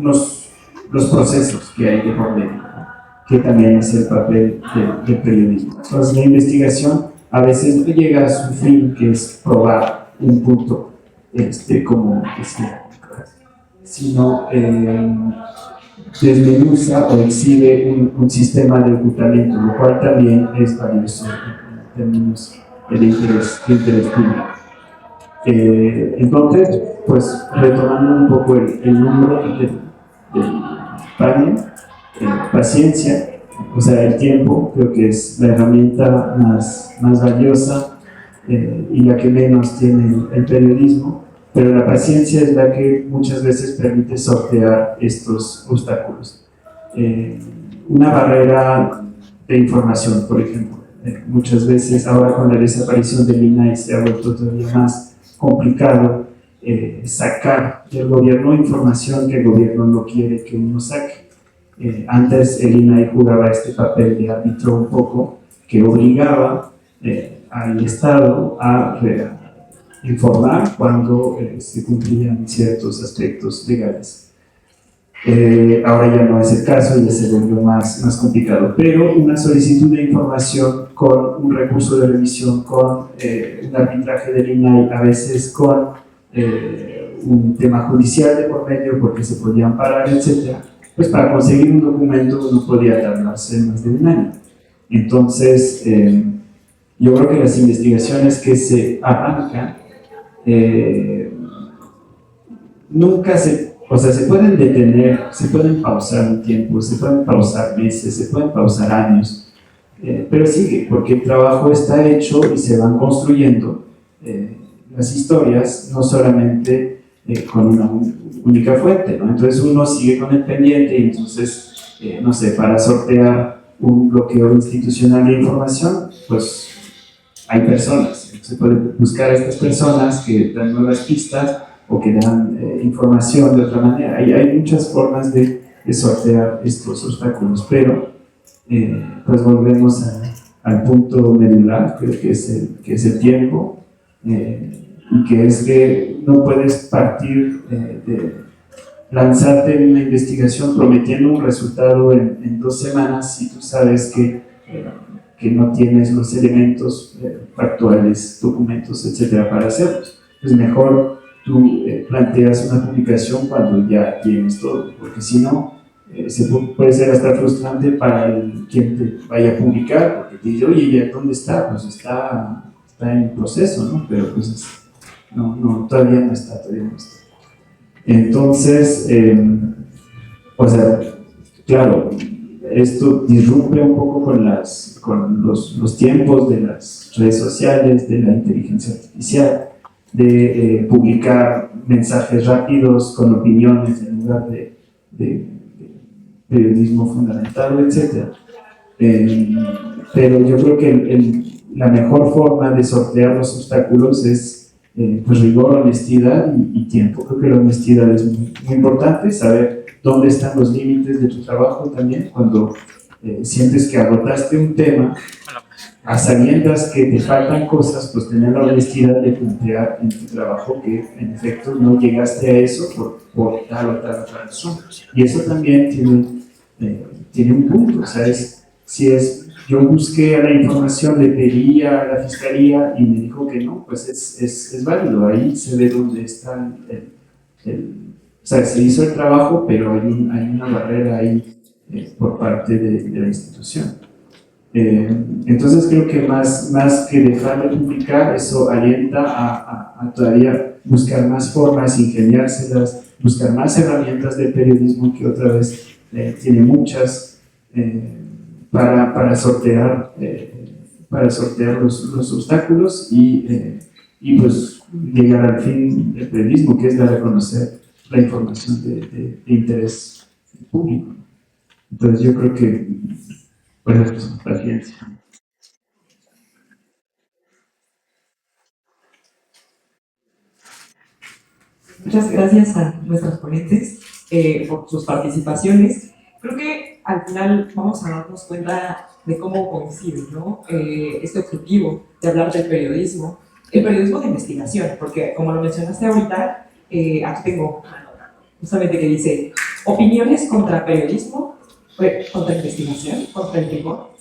los procesos que hay de por medio, ¿no? Que también es el papel del periodismo. Entonces la investigación a veces no llega a su fin, que es probar un punto como sino desmenuza o exhibe un sistema de ocultamiento, lo cual también es valioso en términos de interés público. Entonces, pues retomando un poco el nombre del panel, paciencia, o sea, el tiempo, creo que es la herramienta más valiosa y la que menos tiene el periodismo, pero la paciencia es la que muchas veces permite sortear estos obstáculos. Una barrera de información, por ejemplo, muchas veces ahora con la desaparición del INAI se ha vuelto todavía más complicado sacar del gobierno información que el gobierno no quiere que uno saque. Antes el INAI jugaba este papel de árbitro un poco, que obligaba al Estado a informar cuando se cumplían ciertos aspectos legales. Ahora ya no es el caso, ya se volvió más complicado, pero una solicitud de información con un recurso de revisión, con un arbitraje del INAI, a veces con un tema judicial de por medio porque se podía amparar, etc., pues para conseguir un documento uno podía tardarse más de un año. Entonces, yo creo que las investigaciones que se arrancan nunca se pueden detener, se pueden pausar un tiempo, se pueden pausar meses, se pueden pausar años, pero sigue, porque el trabajo está hecho y se van construyendo las historias, no solamente con una única fuente, ¿no? Entonces uno sigue con el pendiente y entonces, no sé, para sortear un bloqueo institucional de información, pues hay personas, se puede buscar a estas personas que dan nuevas pistas o que dan información de otra manera. Hay muchas formas de sortear estos obstáculos, pero pues volvemos al punto medular, creo que es el tiempo, y que es que no puedes partir de lanzarte en una investigación prometiendo un resultado en 2 semanas si tú sabes que no tienes los elementos factuales, documentos, etcétera, para hacerlos. Es mejor tú planteas una publicación cuando ya tienes todo, porque si no, puede ser hasta frustrante para quien te vaya a publicar, porque te dice, oye, ¿ya dónde está? Pues está en proceso, ¿no? Pero pues todavía no está. Entonces, o sea, claro, esto disrumpe un poco con los tiempos de las redes sociales, de la inteligencia artificial, de publicar mensajes rápidos con opiniones en lugar de periodismo fundamentado, etc. Pero yo creo que la mejor forma de sortear los obstáculos es pues rigor, honestidad y tiempo. Creo que la honestidad es muy importante, saber dónde están los límites de tu trabajo también, cuando sientes que agotaste un tema, a sabiendas que te faltan cosas, pues tener la honestidad de plantear en tu trabajo que en efecto no llegaste a eso por tal o tal razón. Y eso también tiene un punto, o sea, yo busqué a la información, le pedí a la fiscalía y me dijo que no, pues es válido, ahí se ve dónde está o sea, se hizo el trabajo, pero hay una barrera ahí por parte de la institución. Entonces creo que más que dejar de publicar, eso alienta a todavía buscar más formas, ingeniárselas, buscar más herramientas del periodismo, que otra vez tiene muchas, para sortear los obstáculos y pues llegar al fin del periodismo, que es dar a conocer la información de interés público. Entonces yo creo que pues paciencia. Muchas gracias a nuestros ponentes por sus participaciones. Creo que al final vamos a darnos cuenta de cómo coincide, ¿no? Este objetivo de hablar del periodismo, el periodismo de investigación, porque como lo mencionaste ahorita, aquí tengo justamente que dice opiniones contra periodismo, contra investigación, contra el rigor.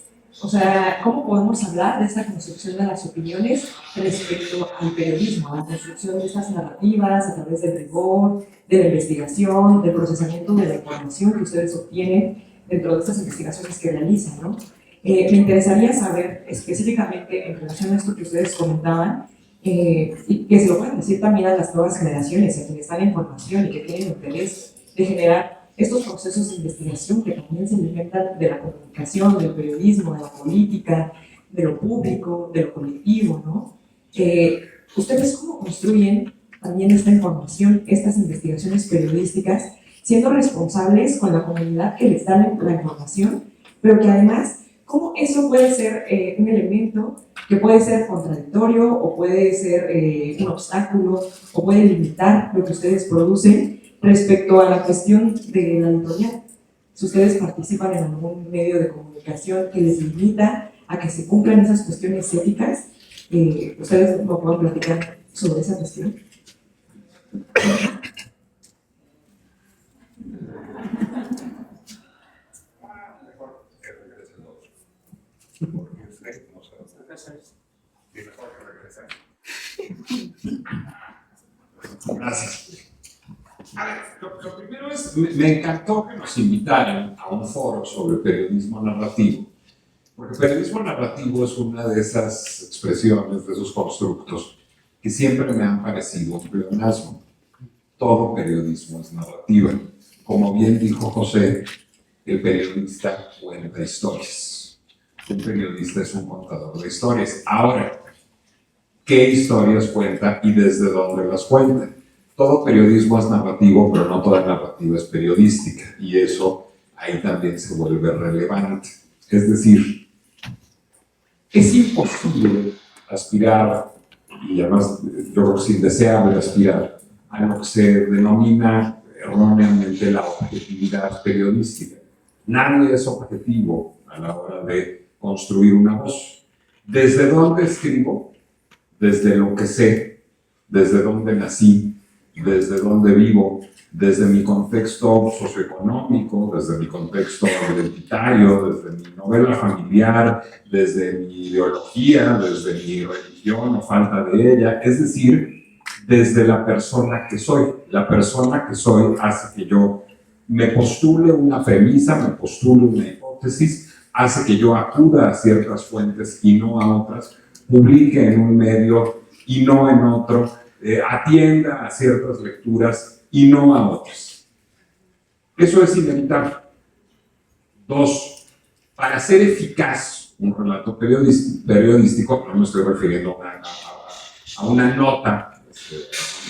O sea, ¿cómo podemos hablar de esta construcción de las opiniones respecto al periodismo, a la construcción de estas narrativas a través del rigor, de la investigación, del procesamiento de la información que ustedes obtienen dentro de estas investigaciones que realizan, ¿no? Me interesaría saber específicamente en relación a esto que ustedes comentaban, y que se lo pueden decir también a las nuevas generaciones, a quienes están en formación y que tienen interés de generar estos procesos de investigación que también se alimentan de la comunicación, del periodismo, de la política, de lo público, de lo colectivo, ¿no? ¿Ustedes cómo construyen también esta información, estas investigaciones periodísticas, siendo responsables con la comunidad que les da la información, pero que además, cómo eso puede ser un elemento que puede ser contradictorio o puede ser un obstáculo o puede limitar lo que ustedes producen respecto a la cuestión de la editorial? Si ustedes participan en algún medio de comunicación que les limita a que se cumplan esas cuestiones éticas, ¿ustedes me pueden platicar sobre esa cuestión? Gracias. A ver, lo primero es, me encantó que nos invitaran a un foro sobre periodismo narrativo, porque el periodismo narrativo es una de esas expresiones, de esos constructos que siempre me han parecido un pleonasmo. Todo periodismo es narrativa. Como bien dijo José, el periodista cuenta historias. Un periodista es un contador de historias. Ahora, ¿qué historias cuenta y desde dónde las cuenta? Todo periodismo es narrativo, pero no toda narrativa es periodística, y eso ahí también se vuelve relevante. Es decir, es imposible aspirar, y además yo creo que es indeseable aspirar, a lo que se denomina erróneamente la objetividad periodística. Nadie es objetivo a la hora de construir una voz. ¿Desde dónde escribo? Desde lo que sé, desde dónde nací, desde dónde vivo, desde mi contexto socioeconómico, desde mi contexto identitario, desde mi novela familiar, desde mi ideología, desde mi religión o falta de ella, es decir, desde la persona que soy. La persona que soy hace que yo me postule una premisa, me postule una hipótesis, hace que yo acuda a ciertas fuentes y no a otras, publique en un medio y no en otro, atienda a ciertas lecturas y no a otras. Eso es inevitable. Dos, para ser eficaz un relato periodístico, no me estoy refiriendo a una nota,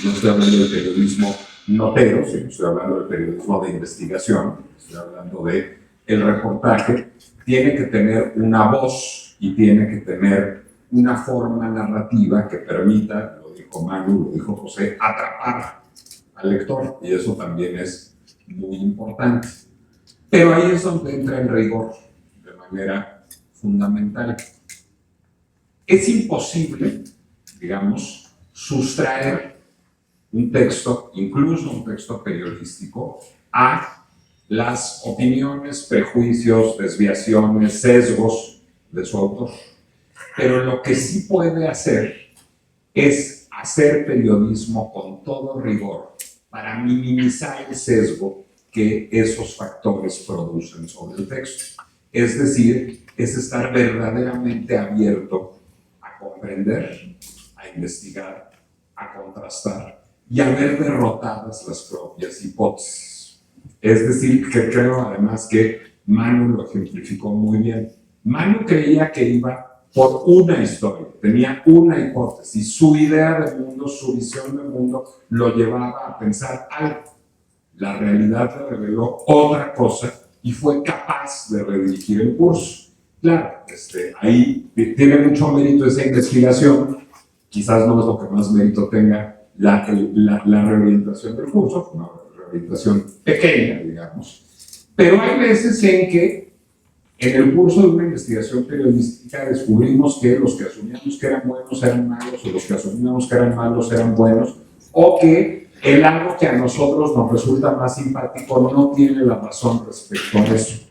no estoy hablando del periodismo notero, sino estoy hablando del periodismo de investigación, estoy hablando de el reportaje, tiene que tener una voz y tiene que tener una forma narrativa que permita, lo dijo Manu, lo dijo José, atrapar al lector, y eso también es muy importante. Pero ahí es donde entra el rigor de manera fundamental. Es imposible, digamos, sustraer un texto, incluso un texto periodístico, a las opiniones, prejuicios, desviaciones, sesgos de su autor. Pero lo que sí puede hacer es hacer periodismo con todo rigor para minimizar el sesgo que esos factores producen sobre el texto. Es decir, es estar verdaderamente abierto a comprender, a investigar, a contrastar y a ver derrotadas las propias hipótesis. Es decir, que creo además que Manu lo ejemplificó muy bien. Manu creía que iba por una historia, tenía una hipótesis, su idea del mundo, su visión del mundo lo llevaba a pensar algo. La realidad le reveló otra cosa y fue capaz de redirigir el curso. Claro, ahí tiene mucho mérito esa investigación, quizás no es lo que más mérito tenga la reorientación del curso, una reorientación pequeña, digamos, pero hay veces en que en el curso de una investigación periodística descubrimos que los que asumíamos que eran buenos eran malos, o los que asumíamos que eran malos eran buenos, o que el algo que a nosotros nos resulta más simpático no tiene la razón respecto a eso.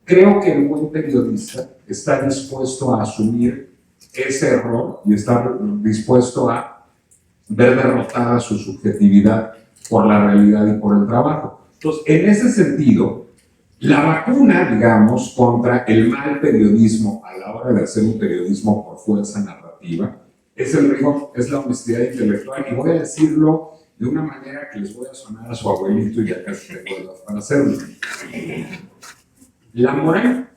Creo que el buen periodista está dispuesto a asumir ese error y está dispuesto a ver derrotada su subjetividad por la realidad y por el trabajo. Entonces, en ese sentido, la vacuna, digamos, contra el mal periodismo a la hora de hacer un periodismo por fuerza narrativa es el rigor, es la honestidad intelectual, y voy a decirlo de una manera que les voy a sonar a su abuelito y ya casi recuerdo para hacerlo. La moral,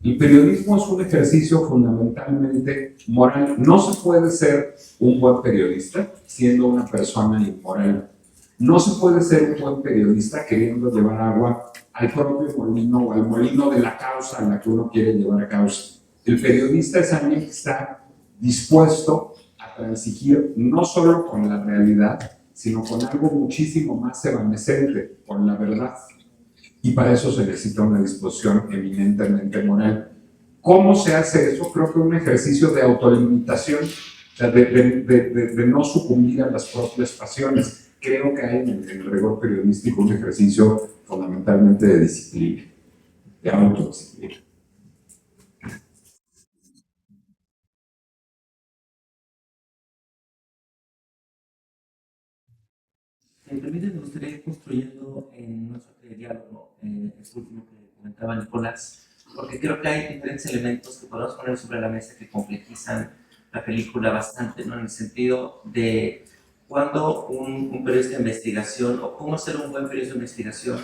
el periodismo es un ejercicio fundamentalmente moral. No se puede ser un buen periodista siendo una persona inmoral. No se puede ser un buen periodista queriendo llevar agua al propio molino o al molino de la causa a la que uno quiere llevar a causa. El periodista es alguien que está dispuesto a transigir no solo con la realidad, sino con algo muchísimo más evanescente, con la verdad. Y para eso se necesita una disposición eminentemente moral. ¿Cómo se hace eso? Creo que un ejercicio de autolimitación, o sea, de no sucumbir a las propias pasiones. Creo que hay en el rigor periodístico un ejercicio fundamentalmente de disciplina, de autodisciplina. Si me permite, me gustaría ir construyendo en nuestro diálogo, este último que comentaba Nicolás, porque creo que hay diferentes elementos que podemos poner sobre la mesa que complejizan la película bastante, ¿no? En el sentido de cuando un periodista de investigación, o cómo hacer un buen periodista de investigación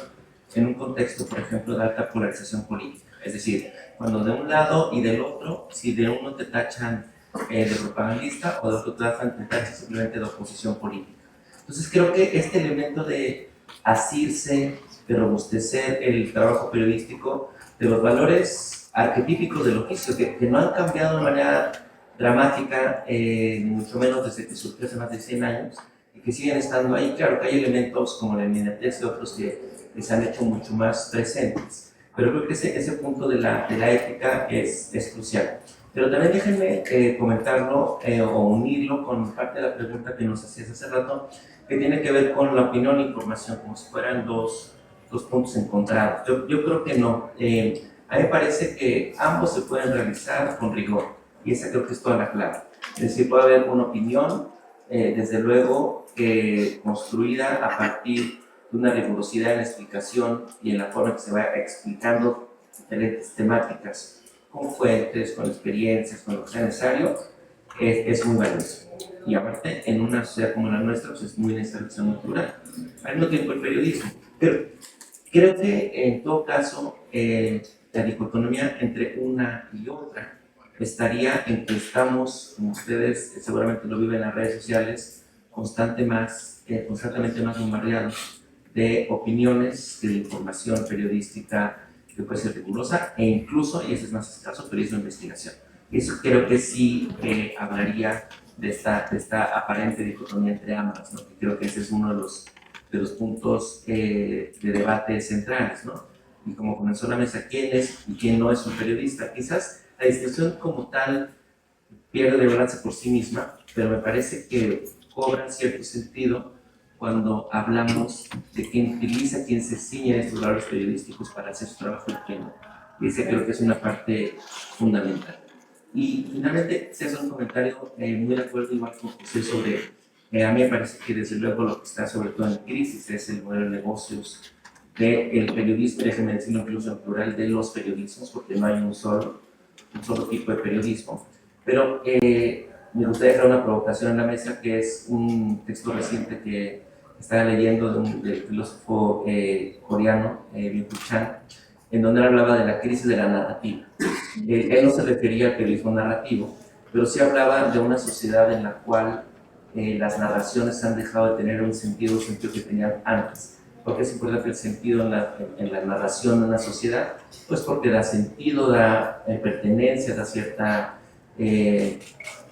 en un contexto, por ejemplo, de alta polarización política. Es decir, cuando de un lado y del otro, si de uno te tachan de propagandista o de otro te tachan simplemente de oposición política. Entonces creo que este elemento de asirse, de robustecer el trabajo periodístico, de los valores arquetípicos del oficio, que no han cambiado de manera dramática, mucho menos desde que surgió hace más de 100 años, y que siguen estando ahí. Claro que hay elementos como la inmediatez y otros que se han hecho mucho más presentes, pero creo que ese punto de la ética es crucial. Pero también déjenme comentarlo o unirlo con parte de la pregunta que nos hacías hace rato, que tiene que ver con la opinión e información, como si fueran dos puntos encontrados. Yo creo que no. A mí me parece que ambos se pueden realizar con rigor, y esa creo que es toda la clave. Es decir, puede haber una opinión, desde luego, construida a partir de una rigurosidad en la explicación y en la forma que se va explicando diferentes temáticas, con fuentes, con experiencias, con lo que sea necesario, es muy valioso. Y aparte, en una sociedad como la nuestra, pues es muy necesario que sea natural. Al mismo tiempo, el periodismo. Pero creo que en todo caso, la dicotomía entre una y otra estaría en que estamos, como ustedes seguramente lo viven en las redes sociales, constantemente más bombardeados de opiniones, de información periodística que puede ser rigurosa, e incluso, y ese es más escaso, periodismo de investigación. Eso creo que sí hablaría de esta aparente dicotomía entre ambas, ¿no? Creo que ese es uno de los puntos de debate centrales, ¿no? Y como comenzó la mesa, ¿quién es y quién no es un periodista? Quizás la distinción como tal pierde relevancia por sí misma, pero me parece que cobra cierto sentido cuando hablamos de quién utiliza, quién se ciñe a estos valores periodísticos para hacer su trabajo de pleno. Y ese creo que es una parte fundamental. Y finalmente, se hace un comentario muy de acuerdo igual con José sobre, a mí me parece que desde luego lo que está sobre todo en crisis es el modelo de negocios del periodismo, déjenme decirlo incluso en plural, de los periodismos, porque no hay un solo tipo de periodismo. Pero me gustaría dejar una provocación en la mesa, que es un texto reciente que estaba leyendo del filósofo coreano, Byung-Chul Chan, en donde él hablaba de la crisis de la narrativa. Él no se refería al periodismo narrativo, pero sí hablaba de una sociedad en la cual las narraciones han dejado de tener un sentido que tenían antes. ¿Por qué es importante el sentido en la narración de una sociedad? Pues porque da sentido, da pertenencia, da cierta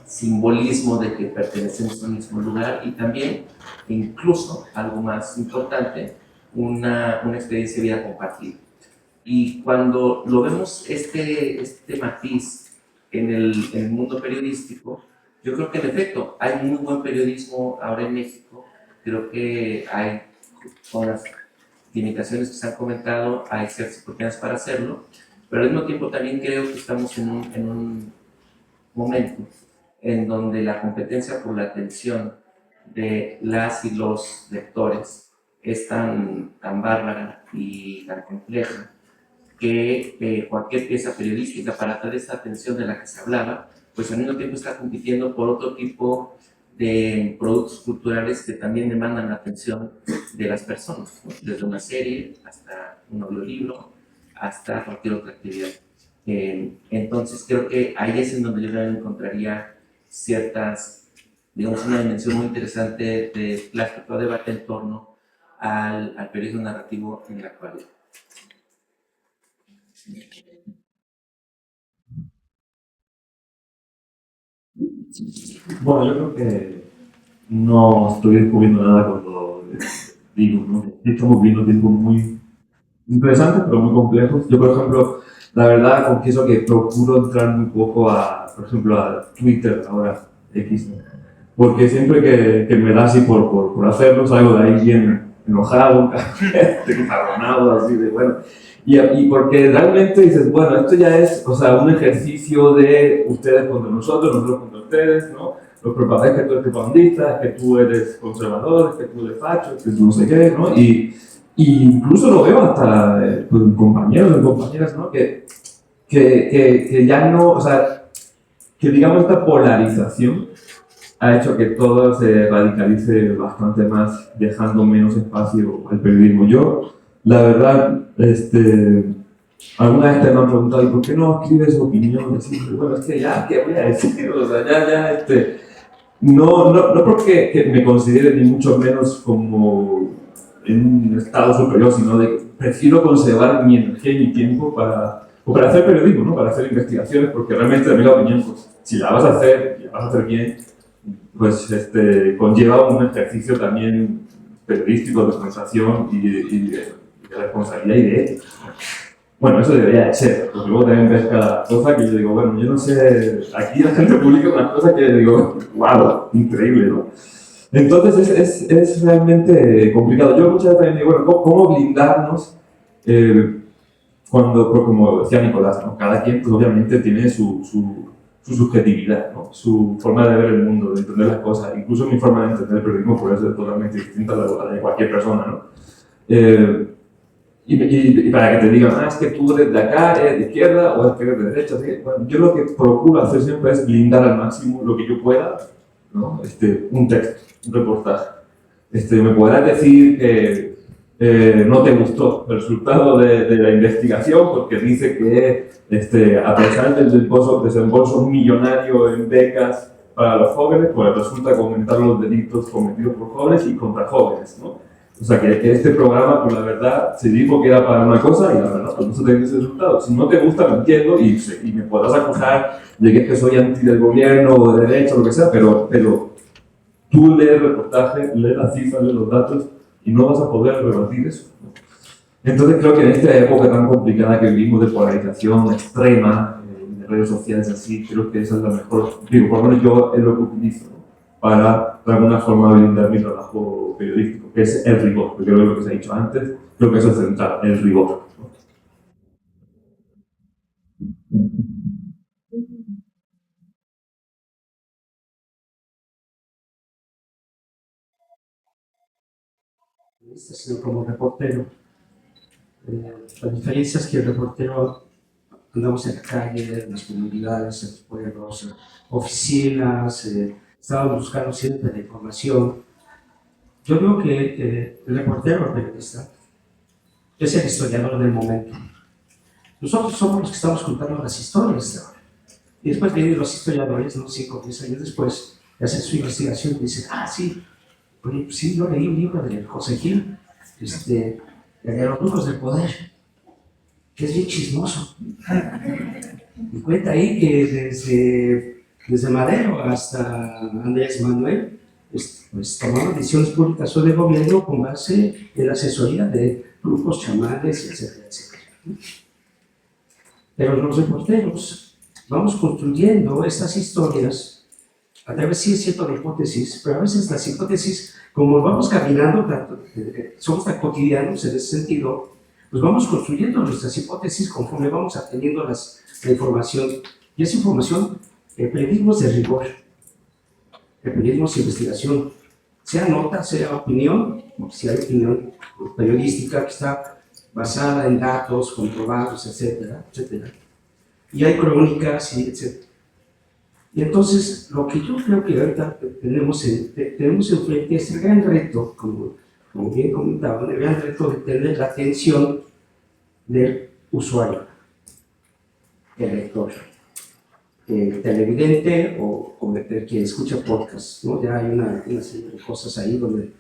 simbolismo de que pertenecemos al mismo lugar, y también, incluso, algo más importante, una experiencia de vida compartida. Y cuando lo vemos este matiz en el mundo periodístico, yo creo que en efecto hay muy buen periodismo ahora en México. Creo que hay, con las limitaciones que se han comentado, hay ciertas oportunidades para hacerlo, pero al mismo tiempo también creo que estamos en un momento en donde la competencia por la atención de las y los lectores es tan bárbara y tan compleja, que cualquier pieza periodística, para atraer esa atención de la que se hablaba, pues al mismo tiempo está compitiendo por otro tipo de productos culturales que también demandan la atención de las personas, ¿no? Desde una serie hasta un audiolibro, hasta cualquier otra actividad. Entonces creo que ahí es en donde yo también encontraría ciertas, digamos, una dimensión muy interesante de plástico, debate en torno al periodismo narrativo en la actualidad. Bueno, yo creo que no estoy descubriendo nada cuando digo, ¿no? Estamos viviendo tiempos muy interesantes, pero muy complejos. Yo, por ejemplo, la verdad, confieso que procuro entrar muy poco por ejemplo, a Twitter ahora, X, ¿no? Porque siempre que me da así por hacerlo, salgo de ahí bien enojado, encabronado, así de bueno. Y porque realmente dices, bueno, esto ya es, o sea, un ejercicio de ustedes contra nosotros contra ustedes, ¿no? Los propagandas, que tú eres propagandista, que tú eres conservador, que tú eres facho, que tú no sé qué, ¿no? Y incluso lo veo hasta pues, compañeros y compañeras, ¿no? Que ya no, o sea, que digamos esta polarización ha hecho que todo se radicalice bastante más, dejando menos espacio al periodismo. Yo, la verdad, alguna vez te me han preguntado, ¿y por qué no escribes opiniones? Y bueno, es que ya, ¿qué voy a decir? O sea, no porque que me considere ni mucho menos como en un estado superior, sino de que prefiero conservar mi energía y mi tiempo para hacer periodismo, ¿no? Para hacer investigaciones, porque realmente también la opinión, pues, si la vas a hacer, y la vas a hacer bien, pues conlleva un ejercicio también periodístico de sensación y de responsabilidad y de ética. Bueno, eso debería de ser, porque luego también ves cada cosa que yo digo, bueno, yo no sé, aquí la gente publica unas cosas que digo, wow, increíble, ¿no? Entonces es realmente complicado. Yo muchas veces también digo, bueno, ¿cómo blindarnos cuando, como decía Nicolás, ¿no? Cada quien pues, obviamente tiene su subjetividad, ¿no? Su forma de ver el mundo, de entender las cosas. Incluso mi forma de entender el periodismo puede ser totalmente distinta a la de cualquier persona, ¿no? Y para que te digan, es que tú eres de acá, eres de izquierda o es que eres de derecha. Así que, bueno, yo lo que procuro hacer siempre es blindar al máximo lo que yo pueda, ¿no? Un texto, un reportaje. Me podrás decir que no te gustó el resultado de la investigación porque dice que a pesar del desembolso millonario en becas para los jóvenes, pues resulta que aumentaron los delitos cometidos por jóvenes y contra jóvenes, ¿no? O sea, que este programa, pues la verdad, se dijo que era para una cosa y la verdad, pues no se tiene ese resultado. Si no te gusta, lo entiendo y me podrás acusar de que soy anti del gobierno o de derecha o lo que sea, pero tú lees el reportaje, lees las cifras, lees los datos y no vas a poder rebatir eso, ¿no? Entonces creo que en esta época tan complicada que vivimos de polarización extrema, de redes sociales así, creo que esa es la mejor, digo, por lo menos yo es lo que utilizo, ¿no? Para de alguna forma blindar mi trabajo periodístico, que es el rigor, porque creo que lo que se ha dicho antes, creo que eso es central, el rigor, ¿no? Sino como reportero. La diferencia es que el reportero andamos en la calle, en las comunidades, en los pueblos, oficinas, estábamos buscando siempre la información. Yo creo que el reportero, el periodista, es el historiador del momento. Nosotros somos los que estamos contando las historias de ahora. Y después vienen los historiadores, ¿no? 5 o 10 años después, de hacer su investigación y dicen, ah, sí, oye, pues sí, yo leí un libro de José Gil, de los brujos del poder, que es bien chismoso. Y cuenta ahí que desde Madero hasta Andrés Manuel, pues tomaron decisiones públicas o de gobierno con base en la asesoría de grupos chamanes, etcétera, etcétera. Pero los reporteros vamos construyendo estas historias a través, sí es cierto, de hipótesis, pero a veces las hipótesis, como vamos caminando, somos tan cotidianos en ese sentido, pues vamos construyendo nuestras hipótesis conforme vamos obteniendo la información. Y esa información, periodismo de rigor, periodismo de investigación, sea nota, sea opinión, si hay opinión periodística que está basada en datos comprobados, etcétera, etcétera. Y hay crónicas, y etcétera. Y entonces, lo que yo creo que ahorita tenemos enfrente es el gran reto, como bien comentaba, el gran reto de tener la atención del usuario, el lector, el televidente o el que escucha podcast, ¿no? Ya hay una serie de cosas ahí donde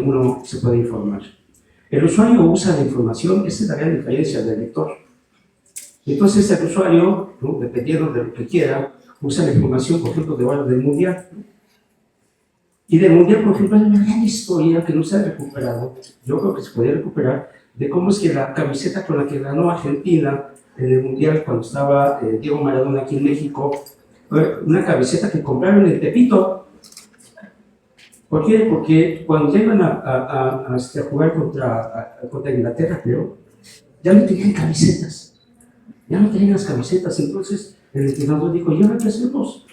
uno se puede informar. El usuario usa la información, esa es la gran diferencia del lector. Entonces el usuario, ¿no? Dependiendo de lo que quiera, usa la información, por ejemplo, de ahora del Mundial. Y del Mundial, por ejemplo, hay una gran historia que no se ha recuperado, yo creo que se podría recuperar, de cómo es que la camiseta con la que ganó Argentina en el Mundial cuando estaba Diego Maradona aquí en México, fue una camiseta que compraron en Tepito. ¿Por qué? Porque cuando llegan a jugar contra Inglaterra, creo, ya no tenían camisetas. Ya no tenían las camisetas. Entonces el entrenador dijo, ¿y ahora qué hacemos?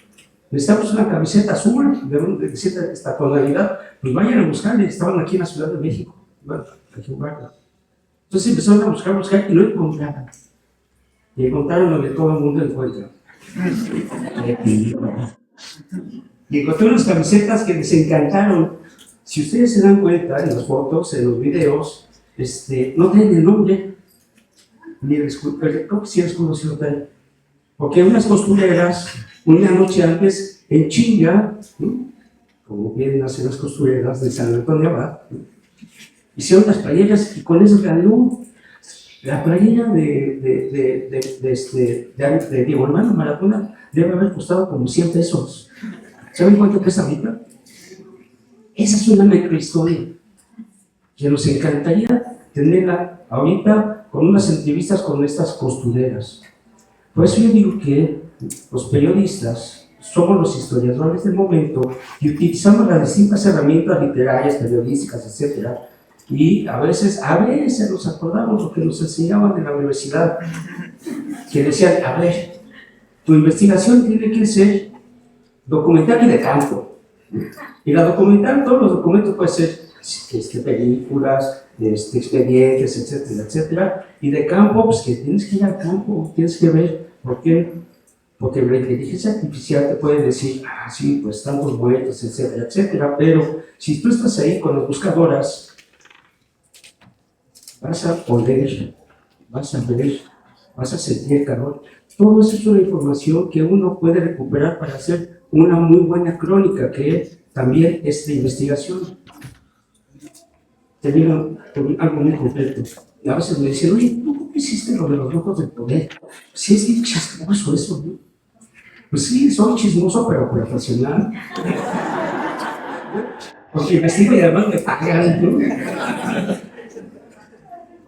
Necesitamos una camiseta azul de esta tonalidad. Pues vayan a buscarla. Estaban aquí en la Ciudad de México. Bueno, hay que jugarla. Entonces empezaron a buscar y no encontraban. Y encontraron lo que todo el mundo encuentra. Y encontré unas camisetas que les encantaron. Si ustedes se dan cuenta en las fotos, en los videos, no tienen el nombre, ni el escudo, creo que sí el escudo sí lo traen. Porque unas costureras, una noche antes, en chinga, ¿no? Como vienen a hacer las costureras de San Antonio Abad, ¿no? Hicieron las playeras y con eso ganó. La playera de Diego Armando Maradona debe haber costado como 100 pesos. ¿Saben cuánto pesa ahorita? Esa es una microhistoria que nos encantaría tenerla ahorita con unas entrevistas con estas costureras. Por eso yo digo que los periodistas somos los historiadores del momento y utilizamos las distintas herramientas literarias, periodísticas, etcétera. Y a veces nos acordamos lo que nos enseñaban en la universidad, que decían, a ver, tu investigación tiene que ser documental y de campo. Y la documental, todos los documentos pueden ser películas, expedientes, etcétera, etcétera. Y de campo, pues que tienes que ir al campo, tienes que ver por qué. Porque la inteligencia artificial te puede decir, ah, sí, pues tantos muertos, etcétera, etcétera. Pero si tú estás ahí con las buscadoras, vas a oler, vas a ver, vas a sentir calor. Todo eso es una información que uno puede recuperar para hacer una muy buena crónica, que también es de investigación. Termino con algo muy concreto. A veces me dicen, oye, ¿tú cómo hiciste lo de los brujos del poder? Sí, es bien chismoso eso, ¿no? Pues sí, soy chismoso, pero profesional. Porque investigo y además me pagan, ¿no?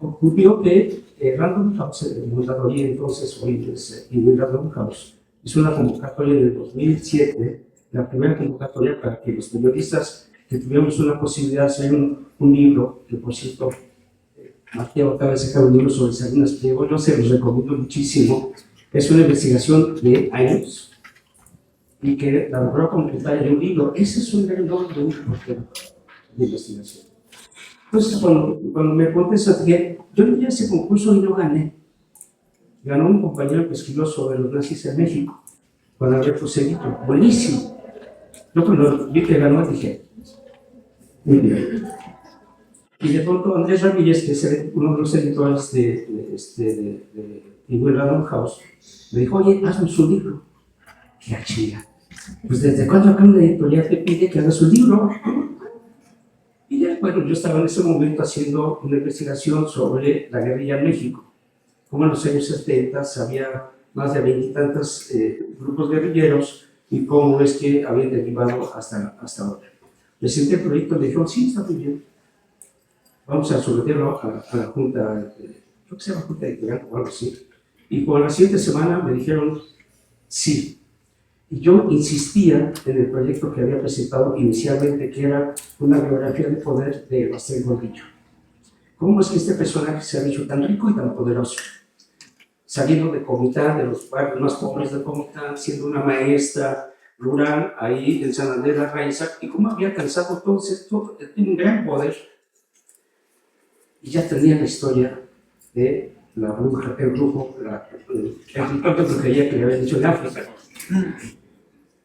Ocurrió que Random House, el fundador y entonces hoy es Random House, hizo una convocatoria en el 2007, la primera convocatoria para que los periodistas que tuviéramos una posibilidad de hacer un libro, que por cierto, Mateo acaba de sacar un libro sobre Salinas Pliego, yo se los recomiendo muchísimo, es una investigación de años y que la logró completar en un libro. Ese es un gran logro de un reportero de investigación. Entonces, cuando me contestas, dije, yo entré a ese concurso y no gané. Ganó un compañero que escribió sobre los nazis en México, Juan Alberto Cedillo. Buenísimo. Yo cuando vi que ganó, dije, muy bien. Y de pronto Andrés Ramírez, que es uno de los editores de Penguin Random House, me dijo, oye, hazme su libro. ¡Qué chica! Pues desde cuando acá una editorial te pide que hagas un libro. Y ya, bueno, yo estaba en ese momento haciendo una investigación sobre la guerrilla en México. Como en los años 70 había más de 20 y tantos grupos guerrilleros y cómo es que habían derivado hasta ahora. Presenté el proyecto y me dijeron, sí, está muy bien. Vamos a someterlo a la Junta, creo que se llama Junta Editorial o algo así. Y por la siguiente semana me dijeron, sí. Y yo insistía en el proyecto que había presentado inicialmente, que era una biografía de poder de Bastián Gordillo. ¿Cómo es que este personaje se ha hecho tan rico y tan poderoso? Saliendo de Comitán, de los barrios más pobres de Comitán, siendo una maestra rural ahí en San Andrés de la Raiza, y cómo había alcanzado todo un gran poder. Y ya tenía la historia de la bruja, el brujo, el ritual de brujería que le había dicho en África.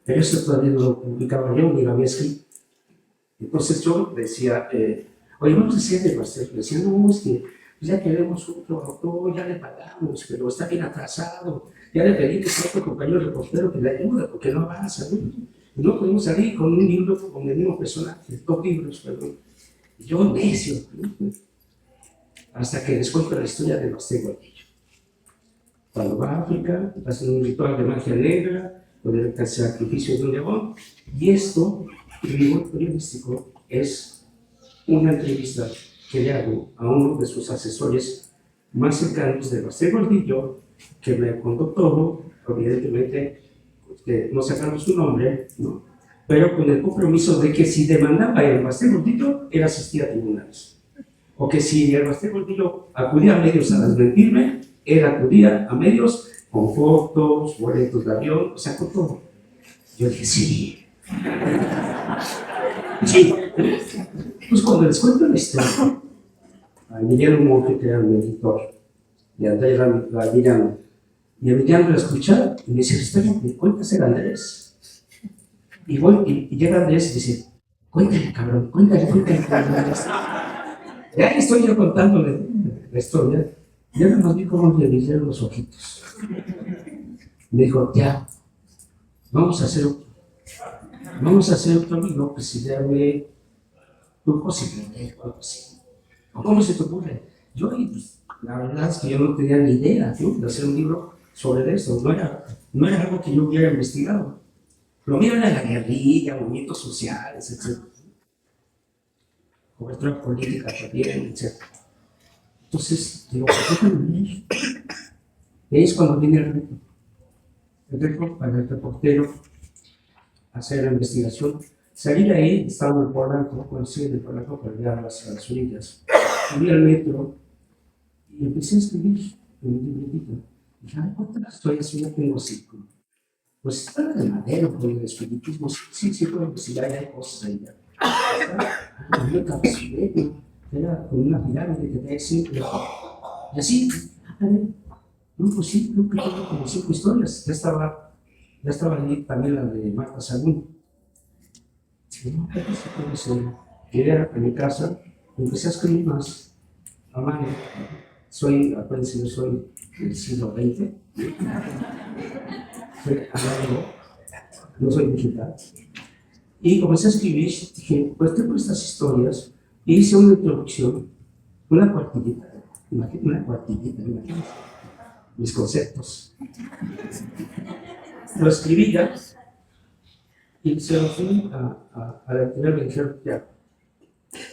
Pero eso todavía no lo publicaba yo, ni lo había escrito. Entonces yo decía, oye, vamos a hacer el pastel. Decía, no, es que ya queremos otro autor, ya le pagamos, pero está bien atrasado. Ya le pedí que sea otro compañero reportero que le ayude, porque no avanza, ¿no? Y no podemos salir con un libro con el mismo personaje, 2 libros, perdón. Y yo necio, ¿no? Hasta que les cuento la historia de Bastián Gordillo. Cuando va a África, hacen un ritual de magia negra, con el sacrificio de un león, y esto, el rigor periodístico, es una entrevista que le hago a uno de sus asesores más cercanos de Bastián Gordillo, que me contó todo, evidentemente, no sacando su nombre, ¿no? Pero con el compromiso de que si demandaba el Bastián Gordillo, él asistía a tribunales. O que si el Bastián Gordillo acudía a medios a desmentirme, él acudía a medios con fotos, boletos de avión, o sea, con todo. Yo dije, sí. Sí. Pues cuando les cuento la historia, a Emiliano Monge, que era mi editor, y a Andrés Ramírez, y Emiliano lo escucha y me dice, espera, ¿me cuentas el Andrés? Y llega Andrés y dice, cuéntale, cabrón, cuéntale. Ya estoy yo contándole la historia, y ahora más vi cómo le brillaron los ojitos. Me dijo, ya, vamos a hacer otro libro que se llame Lujos y Privilegios, o algo así. ¿Cómo se te ocurre? Yo, pues, la verdad es que yo no tenía ni idea, ¿no?, de hacer un libro sobre eso. No era algo que yo hubiera investigado. Lo mío era la guerrilla, movimientos sociales, etc. Cobertura política también, etc. Entonces, digo, déjame ver. Y ahí es cuando viene el reto. El reto para el reportero hacer la investigación. Salí de ahí, estaba en el Polanco, conocí el Polanco para llegar a las orillas. Subí al metro y empecé a escribir en mi libretito. Dije, ay, ¿cuántas historias yo tengo así? Pues estaba de Madero, con el espiritismo. Sí, puedo investigar, hay cosas ahí. Había un capacidad, era con una pirámide que tenía siempre. Y así, no, pues sí, creo que tengo como 5 historias. Ya estaba ahí también la de Marta Sagún. No, ¿qué se puede ser? Llegué a mi casa, empecé a escribir más a mano. Acuérdense, yo soy del siglo XX. Soy análogo, no soy digital. Y comencé a escribir, dije, pues tengo estas historias, y hice una introducción, una cuartillita, imagínate, mis conceptos. Lo escribí ya, y se lo fui a la editorial, me dijeron, ya,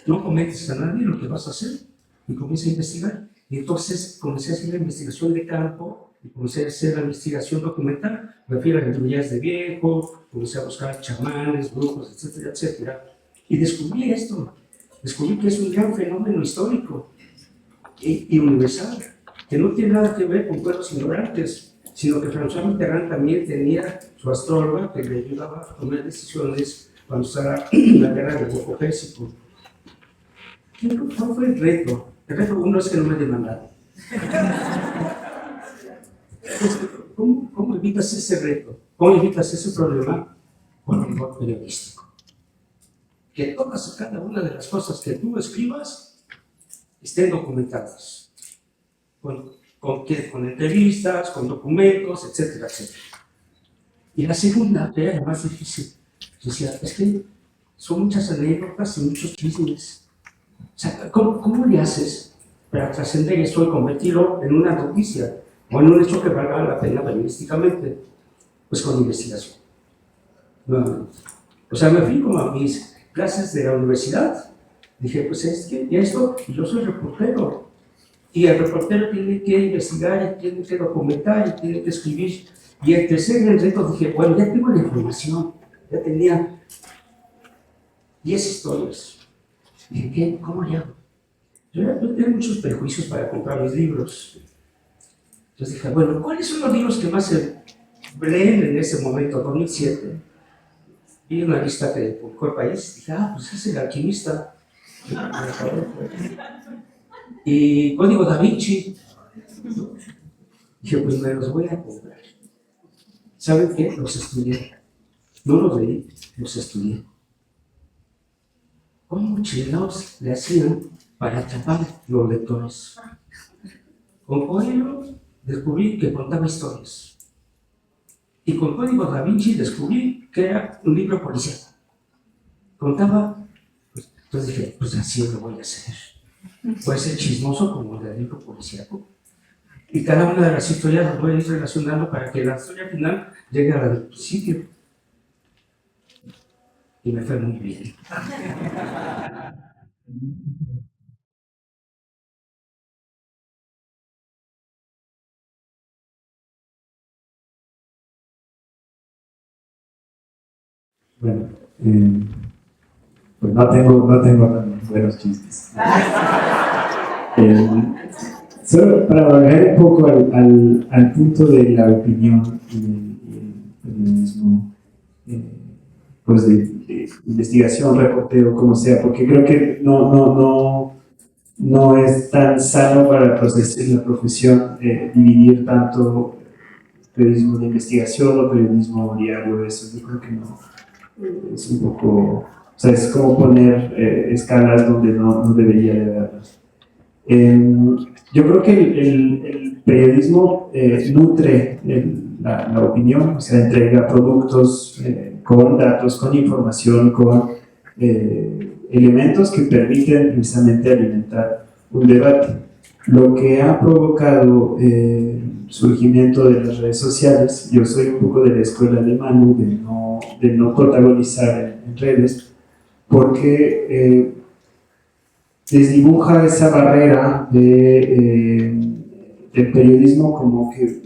no comentes a nadie lo que vas a hacer, y comencé a investigar. Y entonces comencé a hacer la investigación de campo, y comencé a hacer la investigación documental. Me fui a las comunidades de viejo, comencé a buscar chamanes, brujos, etcétera, etcétera. Y descubrí esto. Descubrí que es un gran fenómeno histórico y universal, que no tiene nada que ver con pueblos ignorantes, sino que François Mitterrand también tenía su astróloga que le ayudaba a tomar decisiones cuando estaba la guerra del Golfo Pérsico. ¿Cuál fue el reto? El reto uno es que no me demandaron. Entonces, ¿cómo evitas ese reto? ¿Cómo evitas ese problema? Con rigor periodístico. Que todas y cada una de las cosas que tú escribas estén documentadas. Con entrevistas, con documentos, etcétera, etcétera. Y la segunda, que era la más difícil, decía, es que son muchas anécdotas y muchos chismes. O sea, ¿cómo le haces para trascender eso y convertirlo en una noticia o en un hecho que valga la pena periodísticamente? Pues con investigación. Nuevamente. O sea, me fui como a mis clases de la universidad. Dije, pues es que esto, y yo soy reportero. Y el reportero tiene que investigar, y tiene que documentar, y tiene que escribir. Y el tercer reto dije, bueno, ya tengo la información. Ya tenía 10 historias. Dije, ¿qué? ¿Cómo le hago? Yo tenía muchos prejuicios para comprar mis libros. Entonces dije, bueno, ¿cuáles son los libros que más se leen en ese momento, 2007? Vi una lista que publicó El País. Dije, pues es El Alquimista. Y Código Da Vinci. Dije, pues me los voy a comprar. ¿Saben qué? Los estudié. No los leí, los estudié. ¿Cómo chilenos le hacían para atrapar los lectores? Con Coelho descubrí que contaba historias. Y con Código Da Vinci descubrí que era un libro policial. Contaba, pues, entonces dije, pues así lo voy a hacer. Puede ser chismoso como el del libro policíaco. Y cada una de las historias las voy a ir relacionando para que la historia final llegue a la del principio. Y me fue muy bien. Bueno, pues no tengo buenos chistes. Solo para bajar un poco al punto de la opinión y el periodismo, pues de investigación, reporteo, como sea, porque creo que no es tan sano para la profesión dividir tanto periodismo de investigación o periodismo diario, eso yo creo que no. Es un poco, o sea, es como poner escalas donde no debería de haberlas. Yo creo que el periodismo nutre la opinión, o sea, entrega productos con datos, con información, con elementos que permiten precisamente alimentar un debate. Lo que ha provocado surgimiento de las redes sociales, yo soy un poco de la escuela de Manu, de no protagonizar en redes, porque desdibuja esa barrera del periodismo como que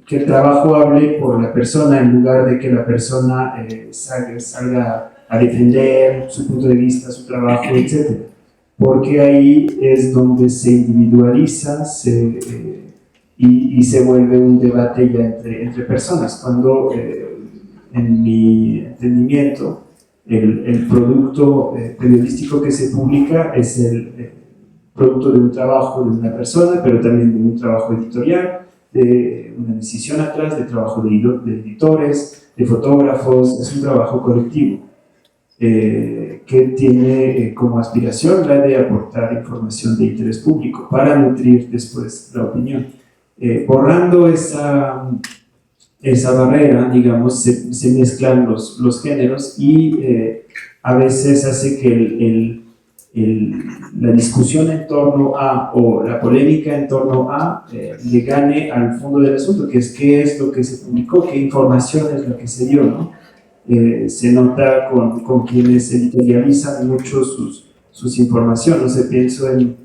el trabajo hable por la persona en lugar de que la persona salga a defender su punto de vista, su trabajo, etc. Porque ahí es donde se individualiza y se vuelve un debate ya entre personas, cuando en mi entendimiento el producto periodístico que se publica es el producto de un trabajo de una persona, pero también de un trabajo editorial, de una decisión atrás, de trabajo de editores, de fotógrafos, es un trabajo colectivo que tiene como aspiración la de aportar información de interés público para nutrir después la opinión. Borrando esa barrera, digamos, se mezclan los géneros y a veces hace que la discusión en torno a, o la polémica en torno a, le gane al fondo del asunto, que es qué es lo que se publicó, qué información es la que se dio, ¿no? Se nota con quienes editorializan mucho sus informaciones. No sé, pienso en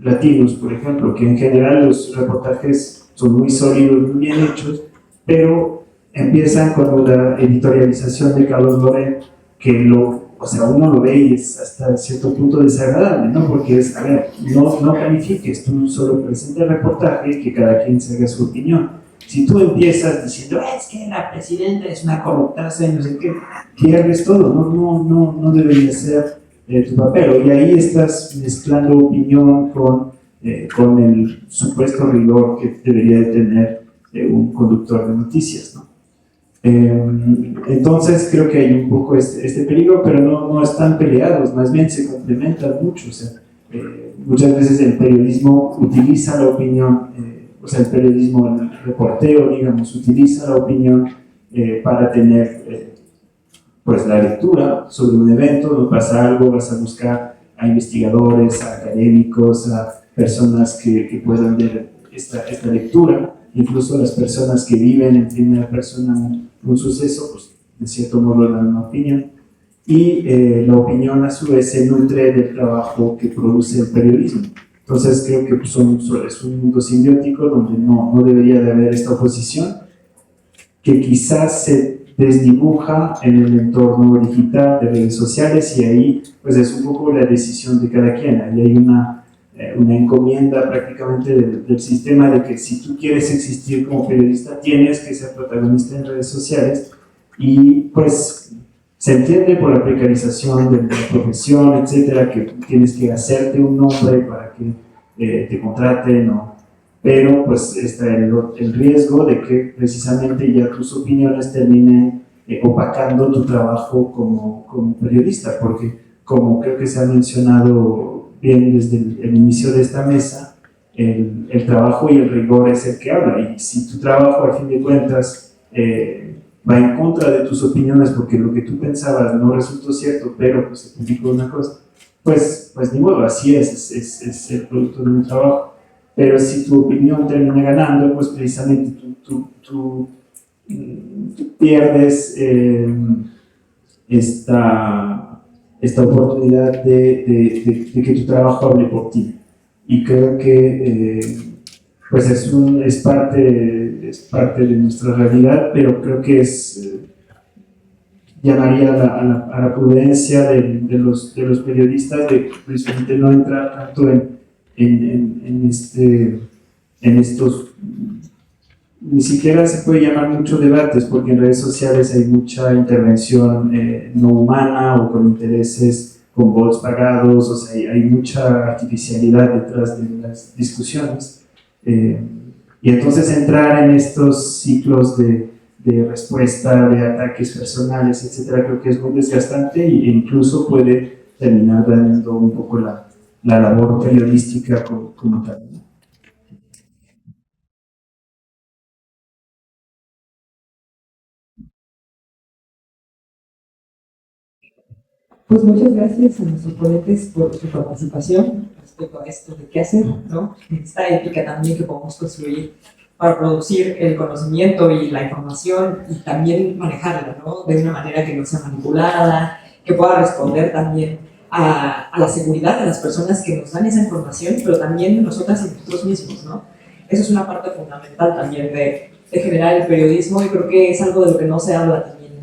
Latinos, por ejemplo, que en general los reportajes son muy sólidos, muy bien hechos, pero empiezan con una editorialización de Carlos Loret que o sea, uno lo ve y es hasta cierto punto desagradable, ¿no? Porque es, a ver, no califiques, tú solo presenta el reportaje y que cada quien se haga su opinión. Si tú empiezas diciendo, es que la presidenta es una corruptaza y no sé qué, pierdes todo, no debería ser tu papel. Y ahí estás mezclando opinión con el supuesto rigor que debería de tener un conductor de noticias, ¿no? Entonces creo que hay un poco este peligro, pero no están peleados, más bien se complementan mucho. O sea, muchas veces el periodismo utiliza la opinión, o sea, el periodismo, el reporteo, digamos, utiliza la opinión para tener pues la lectura sobre un evento. No pasa algo, vas a buscar a investigadores, a académicos, a personas que puedan ver esta lectura. Incluso las personas que viven en primera persona un suceso, pues de cierto modo dan una opinión, y la opinión a su vez se nutre del trabajo que produce el periodismo. Entonces creo que es un mundo simbiótico donde no debería de haber esta oposición, que quizás se desdibuja en el entorno digital de redes sociales, y ahí pues es un poco la decisión de cada quien. Ahí hay una encomienda prácticamente del sistema de que si tú quieres existir como periodista tienes que ser protagonista en redes sociales, y pues se entiende por la precarización de la profesión, etcétera, que tienes que hacerte un nombre para que te contraten, ¿no? Pero pues está el riesgo de que precisamente ya tus opiniones terminen opacando tu trabajo como periodista, porque como creo que se ha mencionado bien desde el inicio de esta mesa, el trabajo y el rigor es el que habla, y si tu trabajo al fin de cuentas va en contra de tus opiniones porque lo que tú pensabas no resultó cierto, pero pues se publicó una cosa, pues ni modo, así es el producto de un trabajo. Pero si tu opinión termina ganando, pues precisamente tú pierdes esta oportunidad de que tu trabajo hable por ti. Y creo que pues es parte de nuestra realidad, pero creo que llamaría a la prudencia de los periodistas de precisamente no entrar tanto en estos, ni siquiera se puede llamar mucho debates, porque en redes sociales hay mucha intervención no humana o con intereses, con bots pagados. O sea, hay mucha artificialidad detrás de las discusiones, y entonces entrar en estos ciclos de respuesta, de ataques personales, etcétera, creo que es muy desgastante e incluso puede terminar dañando un poco la labor periodística como tal. Pues muchas gracias a nuestros ponentes por su participación respecto a esto de qué hacer, ¿no? Esta ética también que podemos construir para producir el conocimiento y la información y también manejarla, ¿no? De una manera que no sea manipulada, que pueda responder también a la seguridad de las personas que nos dan esa información, pero también de nosotras y nosotros mismos, ¿no? Eso es una parte fundamental también de generar el periodismo, y creo que es algo de lo que no se habla también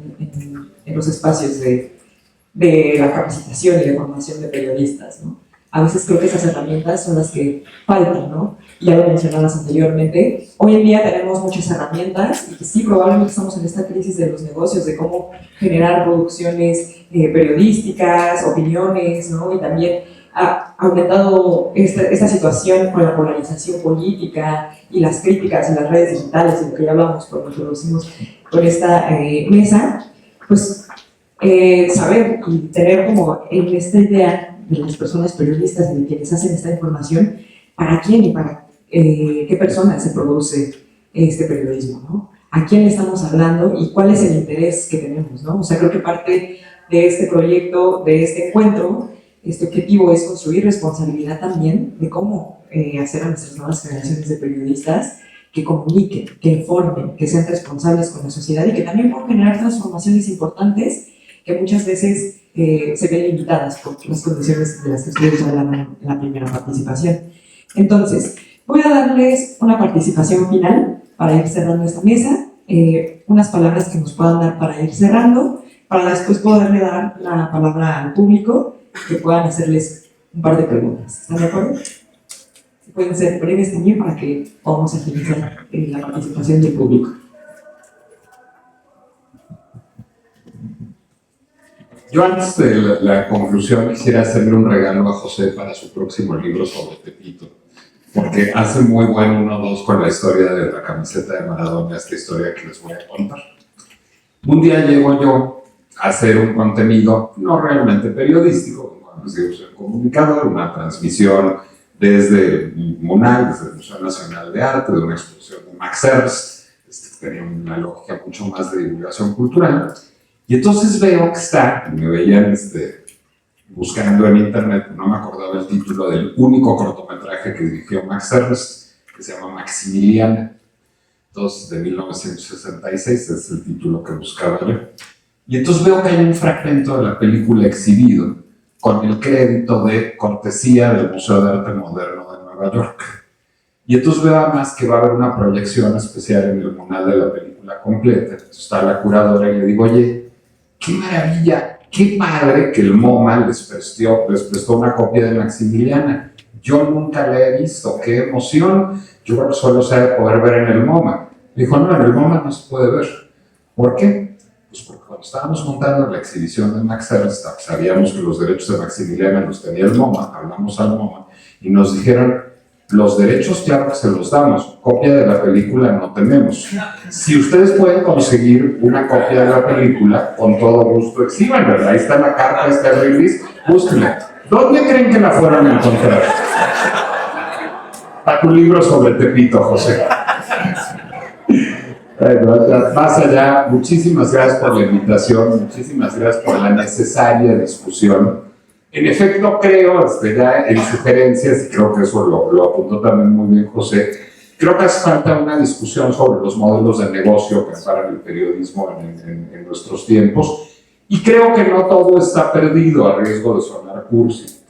en los espacios de la capacitación y de formación de periodistas, ¿no? A veces creo que esas herramientas son las que faltan, ¿no? Y ya lo mencionabas anteriormente, hoy en día tenemos muchas herramientas, y que sí, probablemente estamos en esta crisis de los negocios, de cómo generar producciones periodísticas, opiniones, ¿no? Y también ha aumentado esta situación con la polarización política y las críticas en las redes digitales, de lo que ya hablamos cuando introducimos con esta mesa, pues saber y tener como en esta idea de las personas periodistas y de quienes hacen esta información, para quién y para qué personas se produce este periodismo, ¿no? A quién le estamos hablando y cuál es el interés que tenemos, ¿no? O sea, creo que parte de este proyecto, de este encuentro, este objetivo es construir responsabilidad también de cómo hacer a nuestras nuevas generaciones de periodistas que comuniquen, que informen, que sean responsables con la sociedad y que también puedan generar transformaciones importantes que muchas veces se ven limitadas por las condiciones de las que ustedes hablan en la primera participación. Entonces, voy a darles una participación final para ir cerrando esta mesa, unas palabras que nos puedan dar para ir cerrando, para después poderle dar la palabra al público, que puedan hacerles un par de preguntas. ¿Están de acuerdo? Pueden ser breves también para que podamos agilizar la participación del público. Yo antes de la conclusión quisiera hacerle un regalo a José para su próximo libro sobre Tepito, porque hace muy buen 1-2 con la historia de la camiseta de Maradona, esta historia que les voy a contar. Un día llego yo a hacer un contenido no realmente periodístico, como soy comunicador, una transmisión desde MUNAL, desde el Museo Nacional de Arte, de una exposición de Max Ernst, que tenía una lógica mucho más de divulgación cultural. Y entonces veo que está, me veían buscando en internet, no me acordaba el título del único cortometraje que dirigió Max Ernst, que se llama Maximiliana, entonces de 1966, es el título que buscaba yo. Y entonces veo que hay un fragmento de la película exhibido con el crédito de cortesía del Museo de Arte Moderno de Nueva York. Y entonces veo además que va a haber una proyección especial en el MUNAL de la película completa. Entonces está la curadora y le digo, oye, qué maravilla, qué padre que el MoMA les prestó una copia de Maximiliana. Yo nunca la he visto, qué emoción. Yo solo sé poder ver en el MoMA. Me dijo, no, en el MoMA no se puede ver. ¿Por qué? Pues porque cuando estábamos montando la exhibición de Max Ernst, sabíamos que los derechos de Maximiliana los tenía el MoMA, hablamos al MoMA y nos dijeron, los derechos claro que se los damos, copia de la película no tenemos. Si ustedes pueden conseguir una copia de la película, con todo gusto exhiban, ¿verdad? Ahí está la carta, está el release, búsquenla. ¿Dónde creen que la fueron a encontrar? Para tu libro sobre Tepito, José. Más allá, muchísimas gracias por la invitación, muchísimas gracias por la necesaria discusión. En efecto, creo, ya en sugerencias, y creo que eso lo apuntó también muy bien José, creo que hace falta una discusión sobre los modelos de negocio que amparan el periodismo en nuestros tiempos, y creo que no todo está perdido a riesgo de sonar cursi.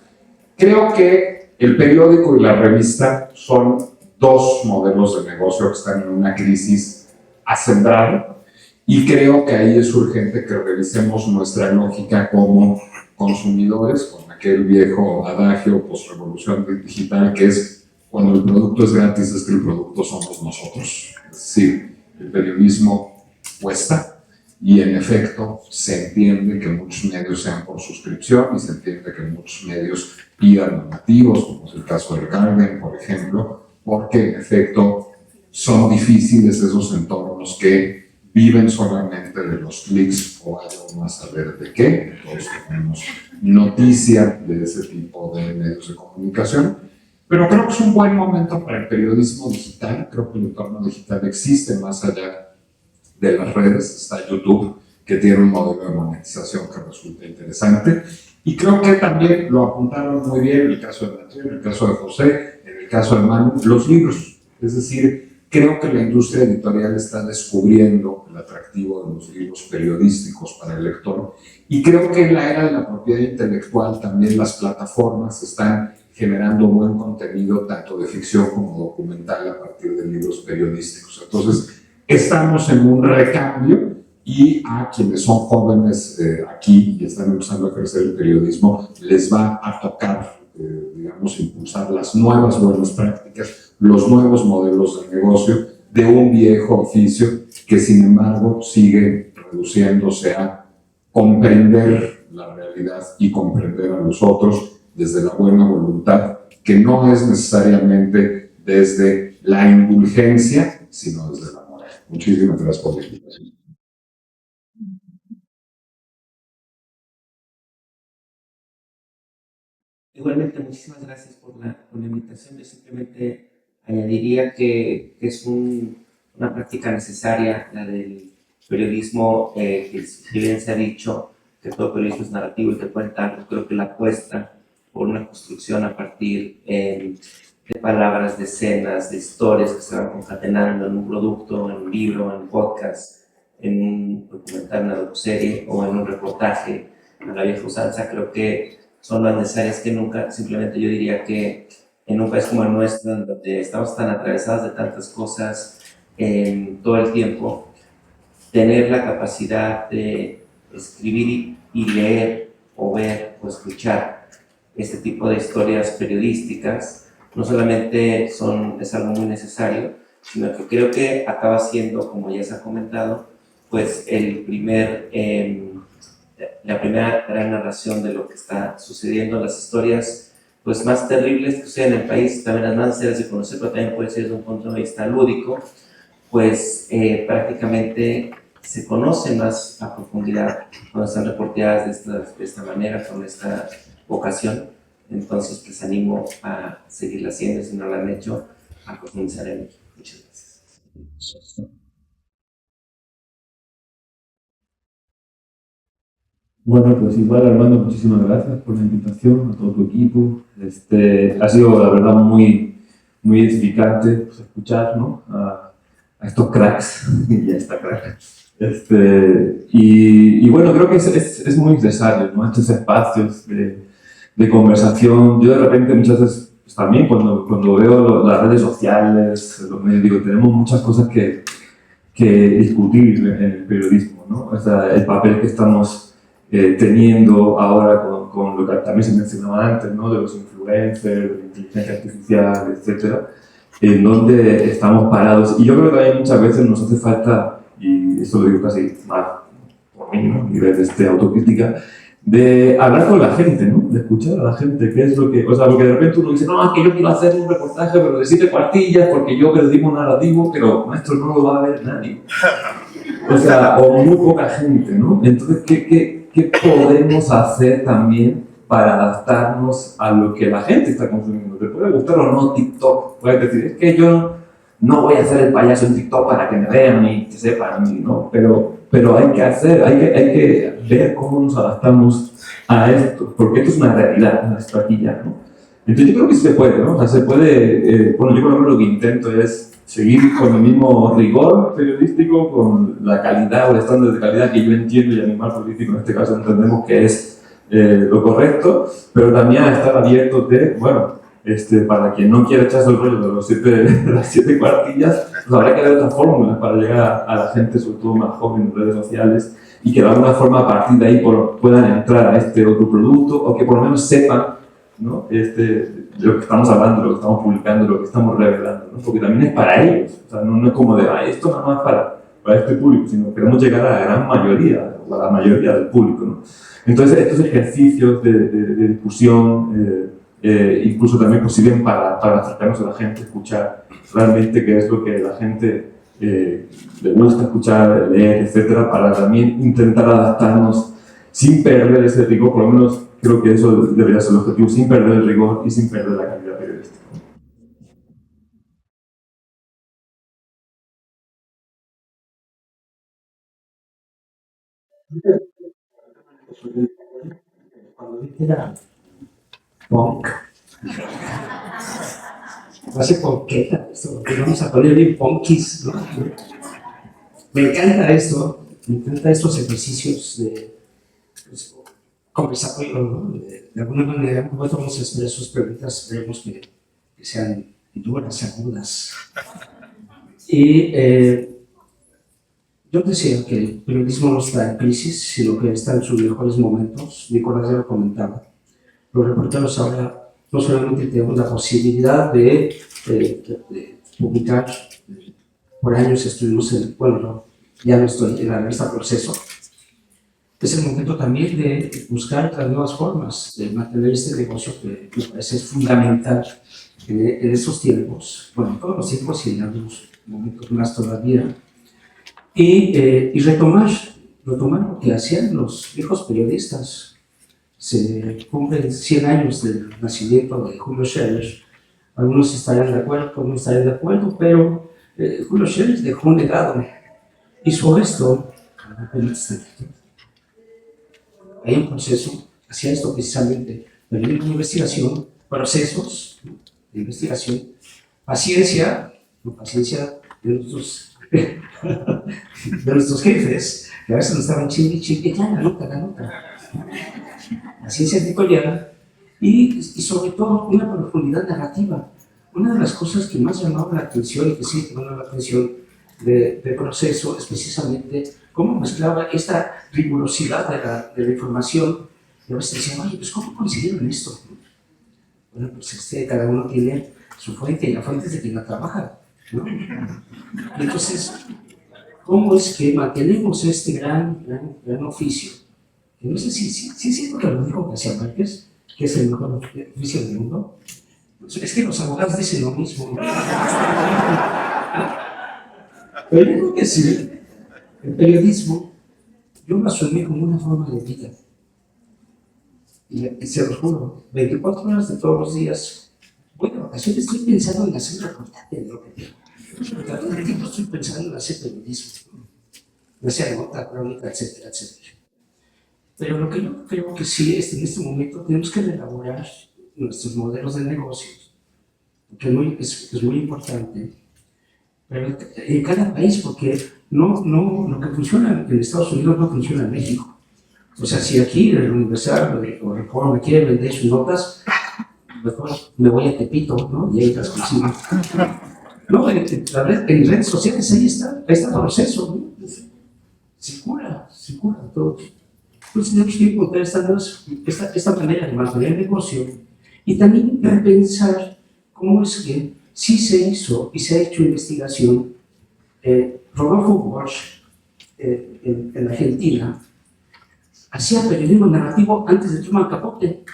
Creo que el periódico y la revista son dos modelos de negocio que están en una crisis a sembrar, y creo que ahí es urgente que revisemos nuestra lógica como consumidores, con aquel viejo adagio post-revolución digital que es cuando el producto es gratis es que el producto somos nosotros. Es decir, el periodismo cuesta y en efecto se entiende que muchos medios sean por suscripción y se entiende que muchos medios pidan donativos, como es el caso del Guardian, por ejemplo, porque en efecto son difíciles esos entornos que viven solamente de los clics o vaya uno a saber de qué. Todos tenemos noticia de ese tipo de medios de comunicación, pero creo que es un buen momento para el periodismo digital. Creo que el entorno digital existe más allá de las redes. Está YouTube, que tiene un modelo de monetización que resulta interesante, y creo que también lo apuntaron muy bien en el caso de Mateo, en el caso de José, en el caso de Manu, los libros. Es decir, creo que la industria editorial está descubriendo el atractivo de los libros periodísticos para el lector, y creo que en la era de la propiedad intelectual también las plataformas están generando buen contenido tanto de ficción como documental a partir de libros periodísticos. Entonces estamos en un recambio, y a quienes son jóvenes aquí y están empezando a ejercer el periodismo les va a tocar digamos, impulsar las nuevas buenas prácticas, los nuevos modelos de negocio de un viejo oficio que sin embargo sigue reduciéndose a comprender la realidad y comprender a los otros desde la buena voluntad, que no es necesariamente desde la indulgencia, sino desde la moral. Muchísimas gracias por la invitación. Igualmente, muchísimas gracias por la invitación. Yo simplemente añadiría que es una práctica necesaria, la del periodismo, que si bien se ha dicho que todo periodismo es narrativo y que cuenta, yo creo que la apuesta por una construcción a partir de palabras, de escenas, de historias que se van concatenando en un producto, en un libro, en un podcast, en un documental, una docuserie o en un reportaje a la vieja usanza, creo que son más necesarias que nunca. Simplemente yo diría que en un país como el nuestro, donde estamos tan atravesados de tantas cosas todo el tiempo, tener la capacidad de escribir y leer o ver o escuchar este tipo de historias periodísticas no solamente es algo muy necesario, sino que creo que acaba siendo, como ya se ha comentado, pues la primera gran narración de lo que está sucediendo, las historias pues más terribles que suceden en el país, también las más serias de conocer, pero también puede ser desde un punto de vista lúdico, pues prácticamente se conocen más a profundidad cuando están reporteadas de esta manera, con esta vocación. Entonces, les animo a seguirla haciendo, si no la han hecho, a profundizar en ello. Muchas gracias. Bueno, pues igual Armando, muchísimas gracias por la invitación, a todo tu equipo. Ha sido la verdad muy edificante pues, escuchar, ¿no? a estos cracks, y a esta crack. Y bueno, creo que es muy necesario, ¿no? Estos espacios de conversación. Yo de repente muchas veces pues, también cuando veo las redes sociales, los medios, digo, tenemos muchas cosas que discutir en el periodismo, ¿no? O sea, el papel que estamos teniendo ahora con lo que también se mencionaba antes, ¿no? De los influencers, de la inteligencia artificial, etcétera, en donde estamos parados. Y yo creo que también muchas veces nos hace falta, y esto lo digo casi más por mí, ¿no? A nivel de autocrítica, de hablar con la gente, ¿no? De escuchar a la gente, qué es lo que... O sea, porque de repente uno dice, no, es que yo quiero hacer un reportaje, pero de 7 cuartillas, porque yo digo un narrativo, pero maestro, no lo va a ver nadie. O sea, o muy poca gente, ¿no? Entonces, ¿qué podemos hacer también para adaptarnos a lo que la gente está consumiendo? ¿Te puede gustar o no TikTok? Puedes decir, es que yo no voy a hacer el payaso en TikTok para que me vean y que sepan, ¿no? Pero hay que ver cómo nos adaptamos a esto, porque esto es una realidad, una estrategia, ¿no? Entonces yo creo que sí se puede, ¿no? O sea, se puede, bueno, yo por ejemplo lo que intento es seguir con el mismo rigor periodístico, con la calidad o el estándar de calidad que yo entiendo y animal político en este caso entendemos que es lo correcto, pero también a estar abiertos de, bueno, para quien no quiera echarse el rollo de las 7 cuartillas, pues habrá que dar otras fórmulas para llegar a la gente, sobre todo más joven, en redes sociales, y que de alguna forma a partir de ahí puedan entrar a este otro producto, o que por lo menos sepan, ¿no? de lo que estamos hablando, de lo que estamos publicando, de lo que estamos revelando, ¿no? Porque también es para ellos, o sea, no es como de, esto nada más para este público, sino que queremos llegar a la gran mayoría, o a la mayoría del público, ¿no? Entonces, estos ejercicios de discusión, incluso también pues, sirven para acercarnos a la gente, escuchar realmente qué es lo que la gente le gusta escuchar, leer, etcétera, para también intentar adaptarnos sin perder ese rigor, por lo menos creo que eso debería ser el objetivo, sin perder el rigor y sin perder la calidad periodística. Cuando dije era punk, no sé por qué esto, que vamos a poner bien punkis, ¿no? Me encanta esto, me encantan estos ejercicios de pues, conversatorio, ¿no? De alguna manera, como vamos a hacer sus preguntas, esperemos que sean duras, agudas. Y yo decía que el periodismo no está en crisis, sino que está en sus mejores momentos. Nicolás ya lo comentaba. Los reporteros ahora no solamente tenemos la posibilidad de publicar, por años estuvimos ya no estoy en la revista Proceso. Es el momento también de buscar las nuevas formas de mantener este negocio que me parece fundamental en estos tiempos, bueno, en todos los tiempos y en algunos momentos más todavía, y retomar lo que hacían los viejos periodistas. Se cumplen 100 años del nacimiento de Julio Scherer. Algunos estarán de acuerdo, otros no estarán de acuerdo, pero Julio Scherer dejó un legado. Y sobre esto, hay un proceso, hacía esto precisamente, periodismo de investigación, procesos de investigación, paciencia de nuestros jefes, que a veces nos estaban chingue, ya la nota. La ciencia anticuariana y sobre todo una profundidad narrativa. Una de las cosas que más llamaba la atención y que sí llamaba la atención del proceso es precisamente cómo mezclaba esta rigurosidad de la información. Y a veces decían, oye, pues ¿cómo consiguieron esto? Bueno, pues cada uno tiene su fuente y la fuente es de quien la trabaja, ¿no? Y entonces, ¿cómo es que mantenemos este gran oficio que no sé si es cierto que lo dijo García Márquez, que es el mejor oficio del mundo. Pues es que los abogados dicen lo mismo, ¿no? Pero yo creo que sí, el periodismo yo lo asumí como una forma de vida. Y se lo juro, 24 horas de todos los días. Bueno, en ocasiones estoy pensando en hacer un reportaje de lo que tengo. Pero todo el tiempo estoy pensando en hacer periodismo, ya sea nota, crónica, etcétera, etcétera. Pero lo que yo creo que sí es en este momento tenemos que elaborar nuestros modelos de negocios, que es muy importante, pero en cada país, porque lo que funciona en Estados Unidos no funciona en México. O sea, si aquí la Universidad o Reforma quiere vender sus notas, mejor me voy a Tepito, ¿no? Y ahí las consigo. No, en redes sociales ahí está el proceso, ¿no? Circula todo. Entonces tenemos que encontrar esta manera de mantener el negocio y también pensar cómo es que sí se hizo y se ha hecho investigación. Rodolfo Walsh, en Argentina, hacía periodismo narrativo antes de Truman Capote.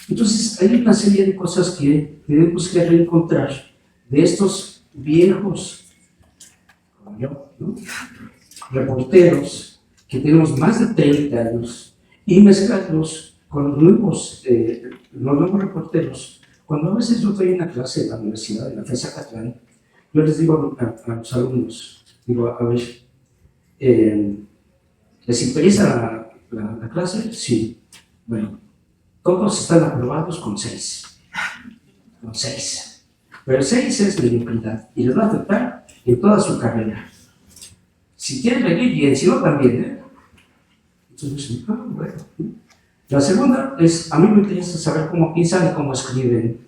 Entonces hay una serie de cosas que tenemos que reencontrar de estos viejos, como yo, ¿no? Reporteros que tenemos más de 30 años y mezclarlos con los nuevos reporteros. Cuando a veces yo doy una clase en la universidad, en la FESA Catlán, yo les digo a los alumnos, digo, a ver, ¿les interesa la clase? Sí. Bueno, todos están aprobados con 6. Con 6. Pero 6 es mediocridad y les va a afectar en toda su carrera. Si quieren venir bien, si no también, ¿eh? Entonces, bueno. La segunda es, a mí me interesa saber cómo piensan y cómo escriben.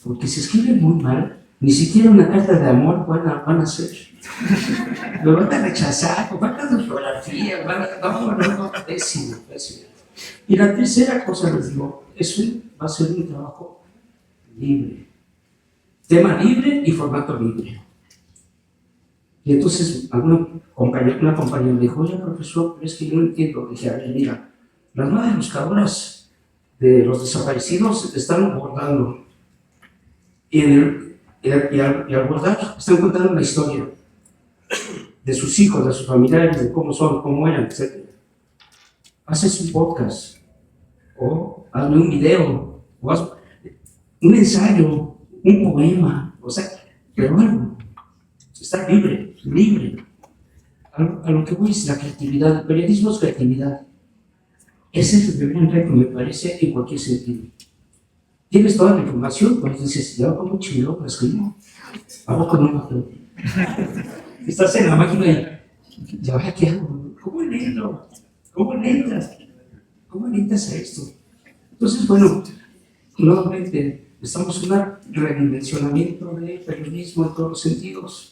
Porque si escriben muy mal, ni siquiera una carta de amor van a hacer. Lo van a rechazar, con falta de ortografía, no, pésimo. Y la tercera cosa, les digo, eso va a ser un trabajo libre. Tema libre y formato libre. Y entonces una compañera me dijo, oye, profesor, pero es que yo no entiendo. Dije, a ver, mira, las madres buscadoras de los desaparecidos están abordando. Y al bordar están contando la historia de sus hijos, de sus familiares, de cómo son, cómo eran, etc. Haces un podcast, o hazme un video, o haz un ensayo, un poema, o sea, pero algo. Está libre. A lo que voy es la creatividad. El periodismo es creatividad. Ese es el gran reto, me parece, en cualquier sentido. Tienes toda la información, pues dices, ya como chingón la escribo. Hago con un papel. Estás en la máquina y ya ahora qué hago. ¿Cómo leerlo? ¿Cómo lentas a esto? Entonces, bueno, nuevamente estamos en un redimensionamiento del periodismo en todos los sentidos.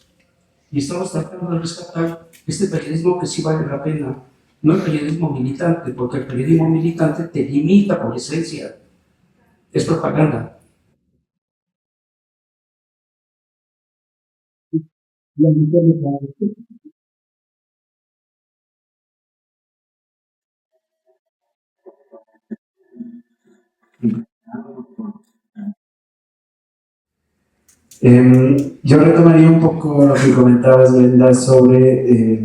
Y estamos tratando de rescatar este periodismo que sí vale la pena, no el periodismo militante, porque el periodismo militante te limita por esencia, es propaganda. Yo retomaría un poco lo que comentabas, Brenda, sobre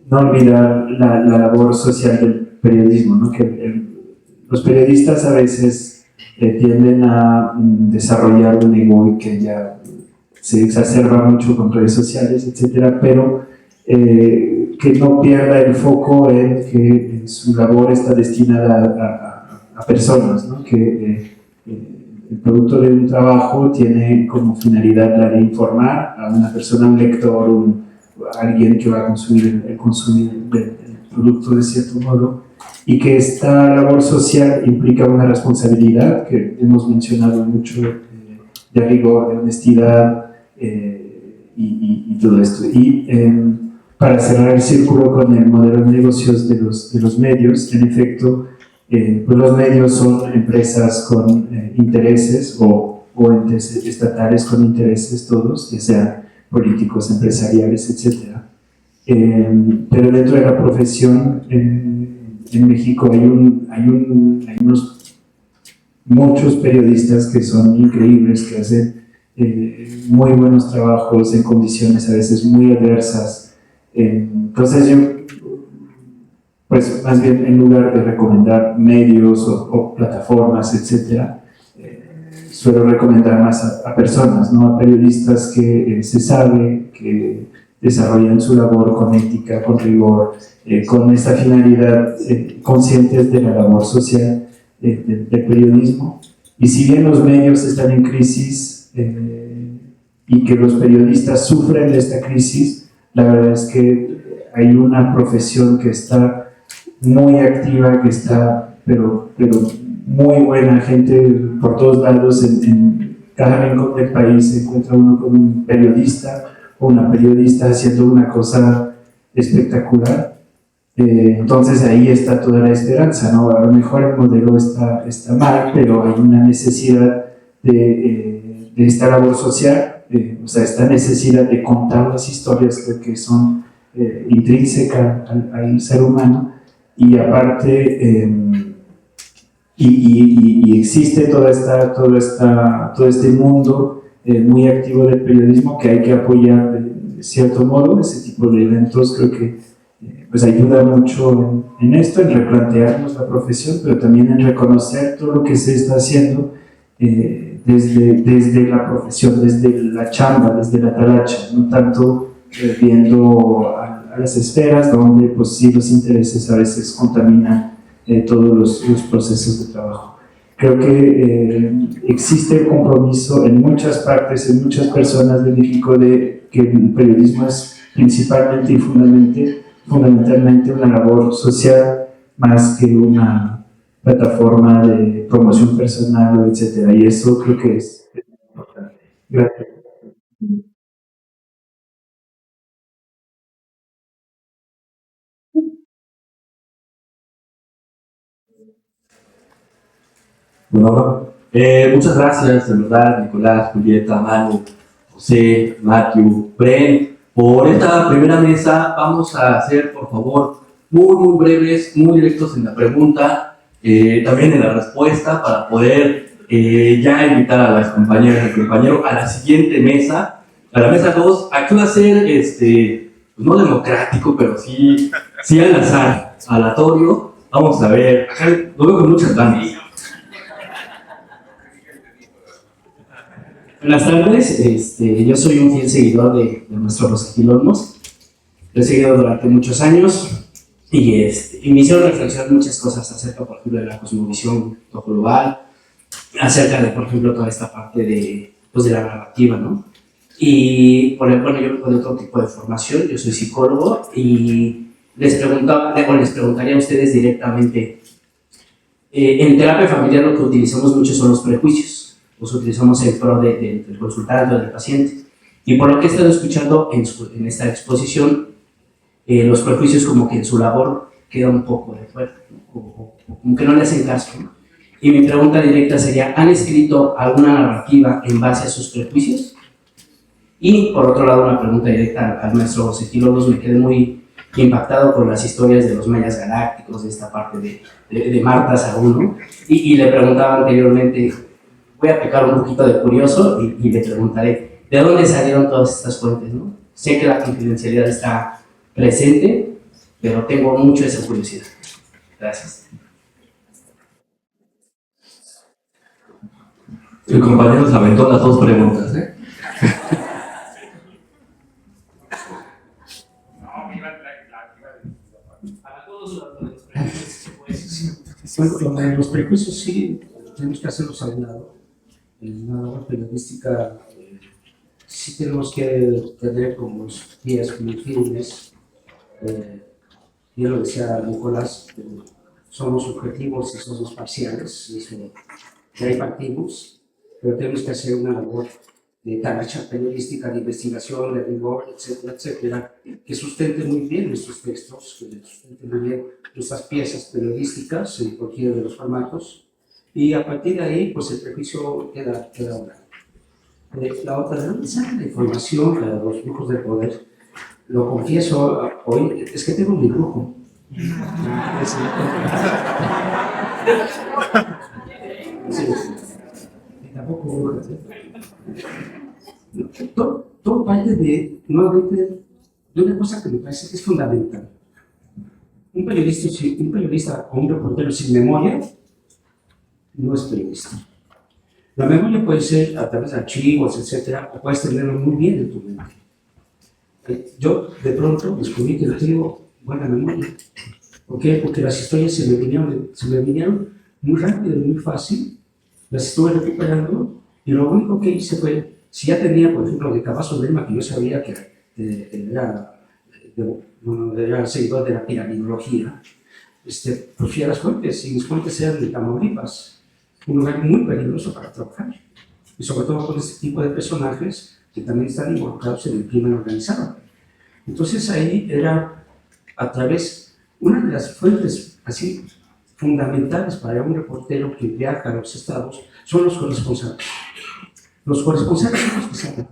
no olvidar la labor social del periodismo, ¿no? Que los periodistas a veces tienden a desarrollar un ego que ya se exacerba mucho con redes sociales, etcétera, pero que no pierda el foco en que su labor está destinada a personas, ¿no? Que el producto de un trabajo tiene como finalidad la de informar a una persona, un lector, alguien que va a consumir el producto de cierto modo, y que esta labor social implica una responsabilidad que hemos mencionado mucho, de rigor, de honestidad y todo esto. Y para cerrar el círculo con el modelo de negocios de los medios, en efecto, pues los medios son empresas con intereses o entes estatales con intereses todos, ya sean políticos, empresariales, etc. pero dentro de la profesión en México hay muchos periodistas que son increíbles, que hacen muy buenos trabajos en condiciones a veces muy adversas. Entonces yo, pues más bien en lugar de recomendar medios o plataformas, etcétera, suelo recomendar más a personas, ¿no? A periodistas que se sabe que desarrollan su labor con ética, con rigor, con esa finalidad, conscientes de la labor social del periodismo. Y si bien los medios están en crisis y que los periodistas sufren de esta crisis, la verdad es que hay una profesión que está muy activa, que está, pero muy buena, gente por todos lados, en cada rincón del país se encuentra uno con un periodista o una periodista haciendo una cosa espectacular. Entonces ahí está toda la esperanza, ¿no? A lo mejor el modelo está mal, pero hay una necesidad de esta labor social, o sea, esta necesidad de contar las historias que son intrínsecas al ser humano, y aparte y existe todo este mundo muy activo del periodismo que hay que apoyar de cierto modo. Ese tipo de eventos creo que pues ayuda mucho en esto, en replantearnos la profesión, pero también en reconocer todo lo que se está haciendo desde la profesión, desde la chamba, desde la talacha, no tanto viendo a las esferas donde pues sí los intereses a veces contaminan todos los procesos de trabajo. Creo que existe el compromiso en muchas partes, en muchas personas de México, de que el periodismo es principalmente y fundamentalmente una labor social más que una plataforma de promoción personal, etcétera. Y eso creo que es importante. Gracias. Bueno, muchas gracias, de verdad, Nicolás, Julieta, Manu, José, Matthew, Bren, por esta primera mesa. Vamos a ser, por favor, muy breves, muy directos en la pregunta, también en la respuesta, para poder ya invitar a las compañeras y al compañero a la siguiente mesa, a la mesa 2. Aquí va a ser, pues no democrático, pero sí al azar, aleatorio. Vamos a ver, acá lo veo con muchas ganas. Buenas tardes, yo soy un fiel seguidor de nuestro José Olmos. Lo he seguido durante muchos años y me hicieron reflexionar muchas cosas acerca, por ejemplo, de la cosmovisión global, acerca de, por ejemplo, toda esta parte de la narrativa, ¿no? Y, bueno, yo vengo de otro tipo de formación, yo soy psicólogo y les preguntaría a ustedes directamente, en terapia familiar lo que utilizamos mucho son los prejuicios. Los utilizamos en pro del consultante o del paciente. Y por lo que he estado escuchando en esta exposición, los prejuicios como que en su labor queda un poco de fuera, ¿no? O como que no le hacen caso, ¿no? Y mi pregunta directa sería, ¿han escrito alguna narrativa en base a sus prejuicios? Y por otro lado, una pregunta directa al maestro José Quirós. Me quedé muy impactado con las historias de los mayas galácticos, de esta parte de Marta Sagún, ¿no? Y le preguntaba anteriormente, voy a pecar un poquito de curioso y le preguntaré, ¿de dónde salieron todas estas fuentes, no? Sé que la confidencialidad está presente, pero tengo mucho esa curiosidad. Gracias. El compañero se aventó las dos preguntas, ¿eh? Para todos los prejuicios, bueno, los prejuicios sí tenemos que hacerlos a un lado. En la labor periodística sí tenemos que tener como los pies muy firmes. Ya lo decía Nicolás, somos objetivos y somos parciales, y eso ya hay partimos, pero tenemos que hacer una labor de talacha periodística, de investigación, de rigor, etcétera, etcétera, que sustente muy bien nuestros textos, que sustente muy bien nuestras piezas periodísticas en cualquiera de los formatos. Y a partir de ahí, pues el prejuicio queda a un lado. La otra, ¿de dónde sale la información para los grupos de poder? Lo confieso, hoy es que tengo mi brujo. Sí. Y tampoco brujas, ¿eh? Todo parte de, nuevamente, de una cosa que me parece que es fundamental. Un periodista o un reportero sin memoria no es periodista. La memoria puede ser a través de archivos, etcétera, o puedes tenerlo muy bien en tu mente. Yo de pronto descubrí que tengo buena memoria. ¿Por qué? Porque las historias se me vinieron muy rápido y muy fácil, las estuve recuperando y lo único que hice fue, si ya tenía, por ejemplo, de Cavazo de Lima, que yo sabía que era seguidor de la piramidología, pues fui a las fuentes y mis fuentes eran de Tamaulipas, un lugar muy peligroso para trabajar, y sobre todo con este tipo de personajes que también están involucrados en el crimen organizado. Entonces ahí era a través, una de las fuentes así fundamentales para un reportero que viaja a los estados son los corresponsales. Los corresponsales son los que saben,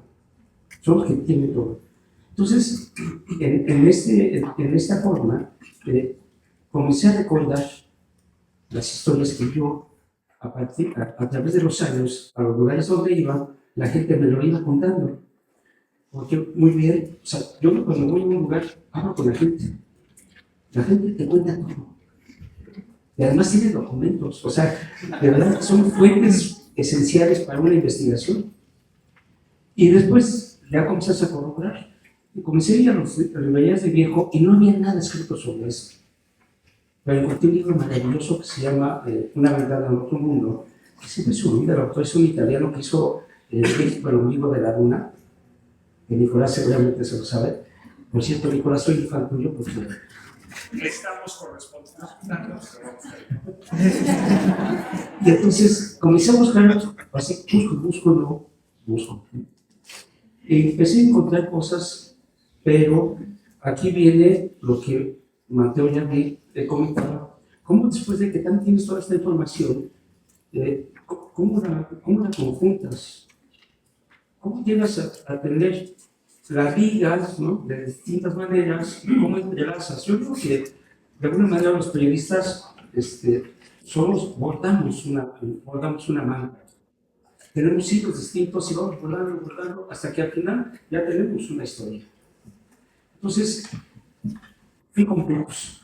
son los que tienen todo. Entonces, en esta forma, comencé a recordar las historias que yo, a través de los años, a los lugares donde iba, la gente me lo iba contando. Porque muy bien, o sea, yo cuando voy a un lugar, hablo con la gente. La gente te cuenta todo. Y además tiene documentos, o sea, de verdad son fuentes esenciales para una investigación. Y después ya comienzas a corroborar. Y comencé a ir a las librerías de viejo y no había nada escrito sobre eso. Pero encontré un libro maravilloso que se llama Una verdad en otro mundo, que siempre se olvida, el autor es un italiano que hizo México, el ombligo de la luna, que Nicolás seguramente se lo sabe. Por cierto, Nicolás, soy fan tuyo porque Estamos correspondiendo. Y entonces comencé a buscar, así, busco. Y empecé a encontrar cosas, pero aquí viene lo que Mateo ya me comentaba. ¿Cómo después de que tanto tienes toda esta información, cómo la conjuntas? ¿Cómo llegas a tener las ligas, ¿no?, de distintas maneras? ¿Cómo entrelazas? Yo creo que de alguna manera los periodistas bordamos una manga. Tenemos hilos distintos y vamos bordando, hasta que al final ya tenemos una historia. Entonces, fui con Cruz.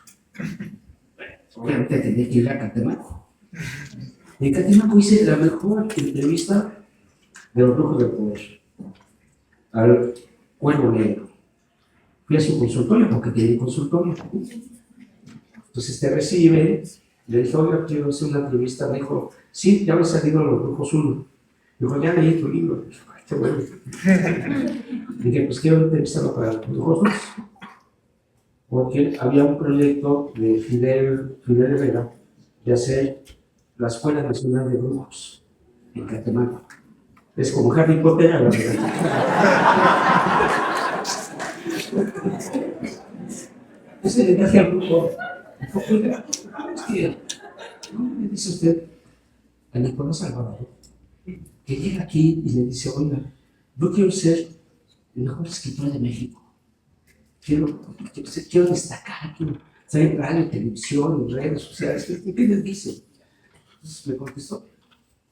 Obviamente tenía que ir a Catemaco. En Catemaco hice la mejor entrevista de los brujos del poder, al Cuervo Negro. Fui a su consultorio porque tiene consultorio. Entonces te recibe, le dije, oiga, quiero hacer una entrevista. Me dijo, sí, ya me salido Los Brujos 1. Dijo, ya leí tu libro. Dije, ay, qué bueno. Dije, pues quiero entrevistarlo para Los Brujos 2. Porque había un proyecto de Fidel Herrera de hacer la Escuela Nacional de Brujos en Catemaco. Es como Harry Potter a la verdad. Ese le dije al brujo, oiga, ¿cómo le dice usted a Nicolás Alvarado que llega aquí y le dice, oiga, yo quiero ser el mejor escritor de México? Quiero destacar, quiero salir en radio, televisión, en redes sociales. ¿Qué les dice? Entonces me contestó,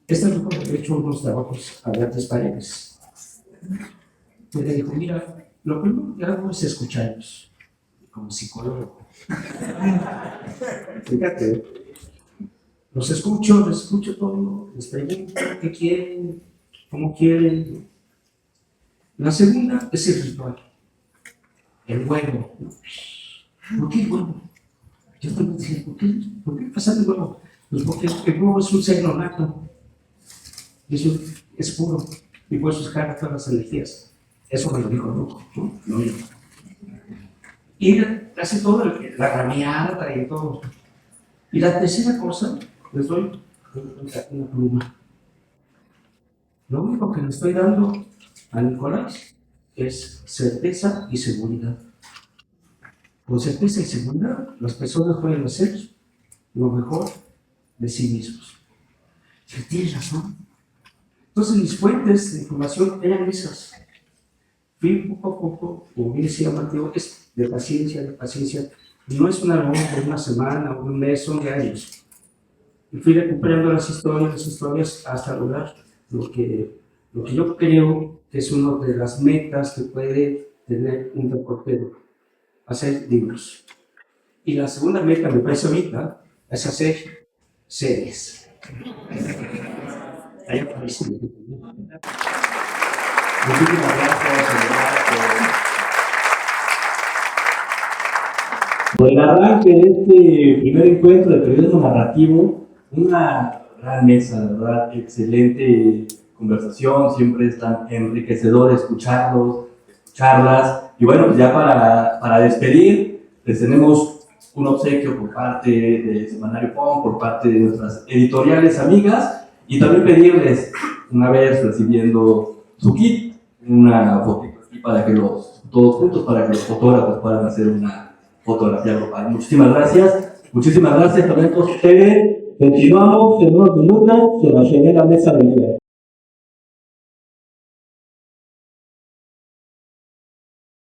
esta bruja me ha hecho unos trabajos a grandes paredes. Y le dijo, mira, lo primero que hago es escucharlos, como psicólogo. Fíjate, los escucho todo, les pregunto qué quieren, cómo quieren. La segunda es el ritual, el huevo. ¿Por qué el huevo? Yo también decía, ¿por qué pasar el huevo? Pues porque el huevo es un ser no nato, es puro, y puedes buscar todas las energías. Eso me lo dijo Luco, ¿no? No yo. Y hace todo, la rameada y todo. Y la tercera cosa, les doy una pluma. Lo único que le estoy dando a Nicolás es certeza y seguridad. Con certeza y seguridad, las personas pueden hacer lo mejor de sí mismos. Y tienes razón. Entonces mis fuentes de información eran esas. fui poco a poco, como bien decía Mateo, es de paciencia, de paciencia. No es una labor de una semana o un mes, son de años. Y fui recuperando las historias hasta lograr lo que yo creo que es una de las metas que puede tener un reportero, hacer libros. Y la segunda meta, me parece ahorita, es hacer series. Ahí aparece. Muchísimas gracias, por el arranque de este primer encuentro de periodismo narrativo. Una gran mesa, de verdad, excelente conversación, siempre es tan enriquecedor escucharlas. Y bueno, pues ya para despedir, les tenemos un obsequio por parte de Semanario POM, por parte de nuestras editoriales amigas, y también pedirles, una vez recibiendo su kit, una fotito aquí para que todos juntos, para que los fotógrafos puedan hacer una fotografía grupal. Muchísimas gracias también por ustedes. Continuamos en unos minutos, se va a llenar la mesa de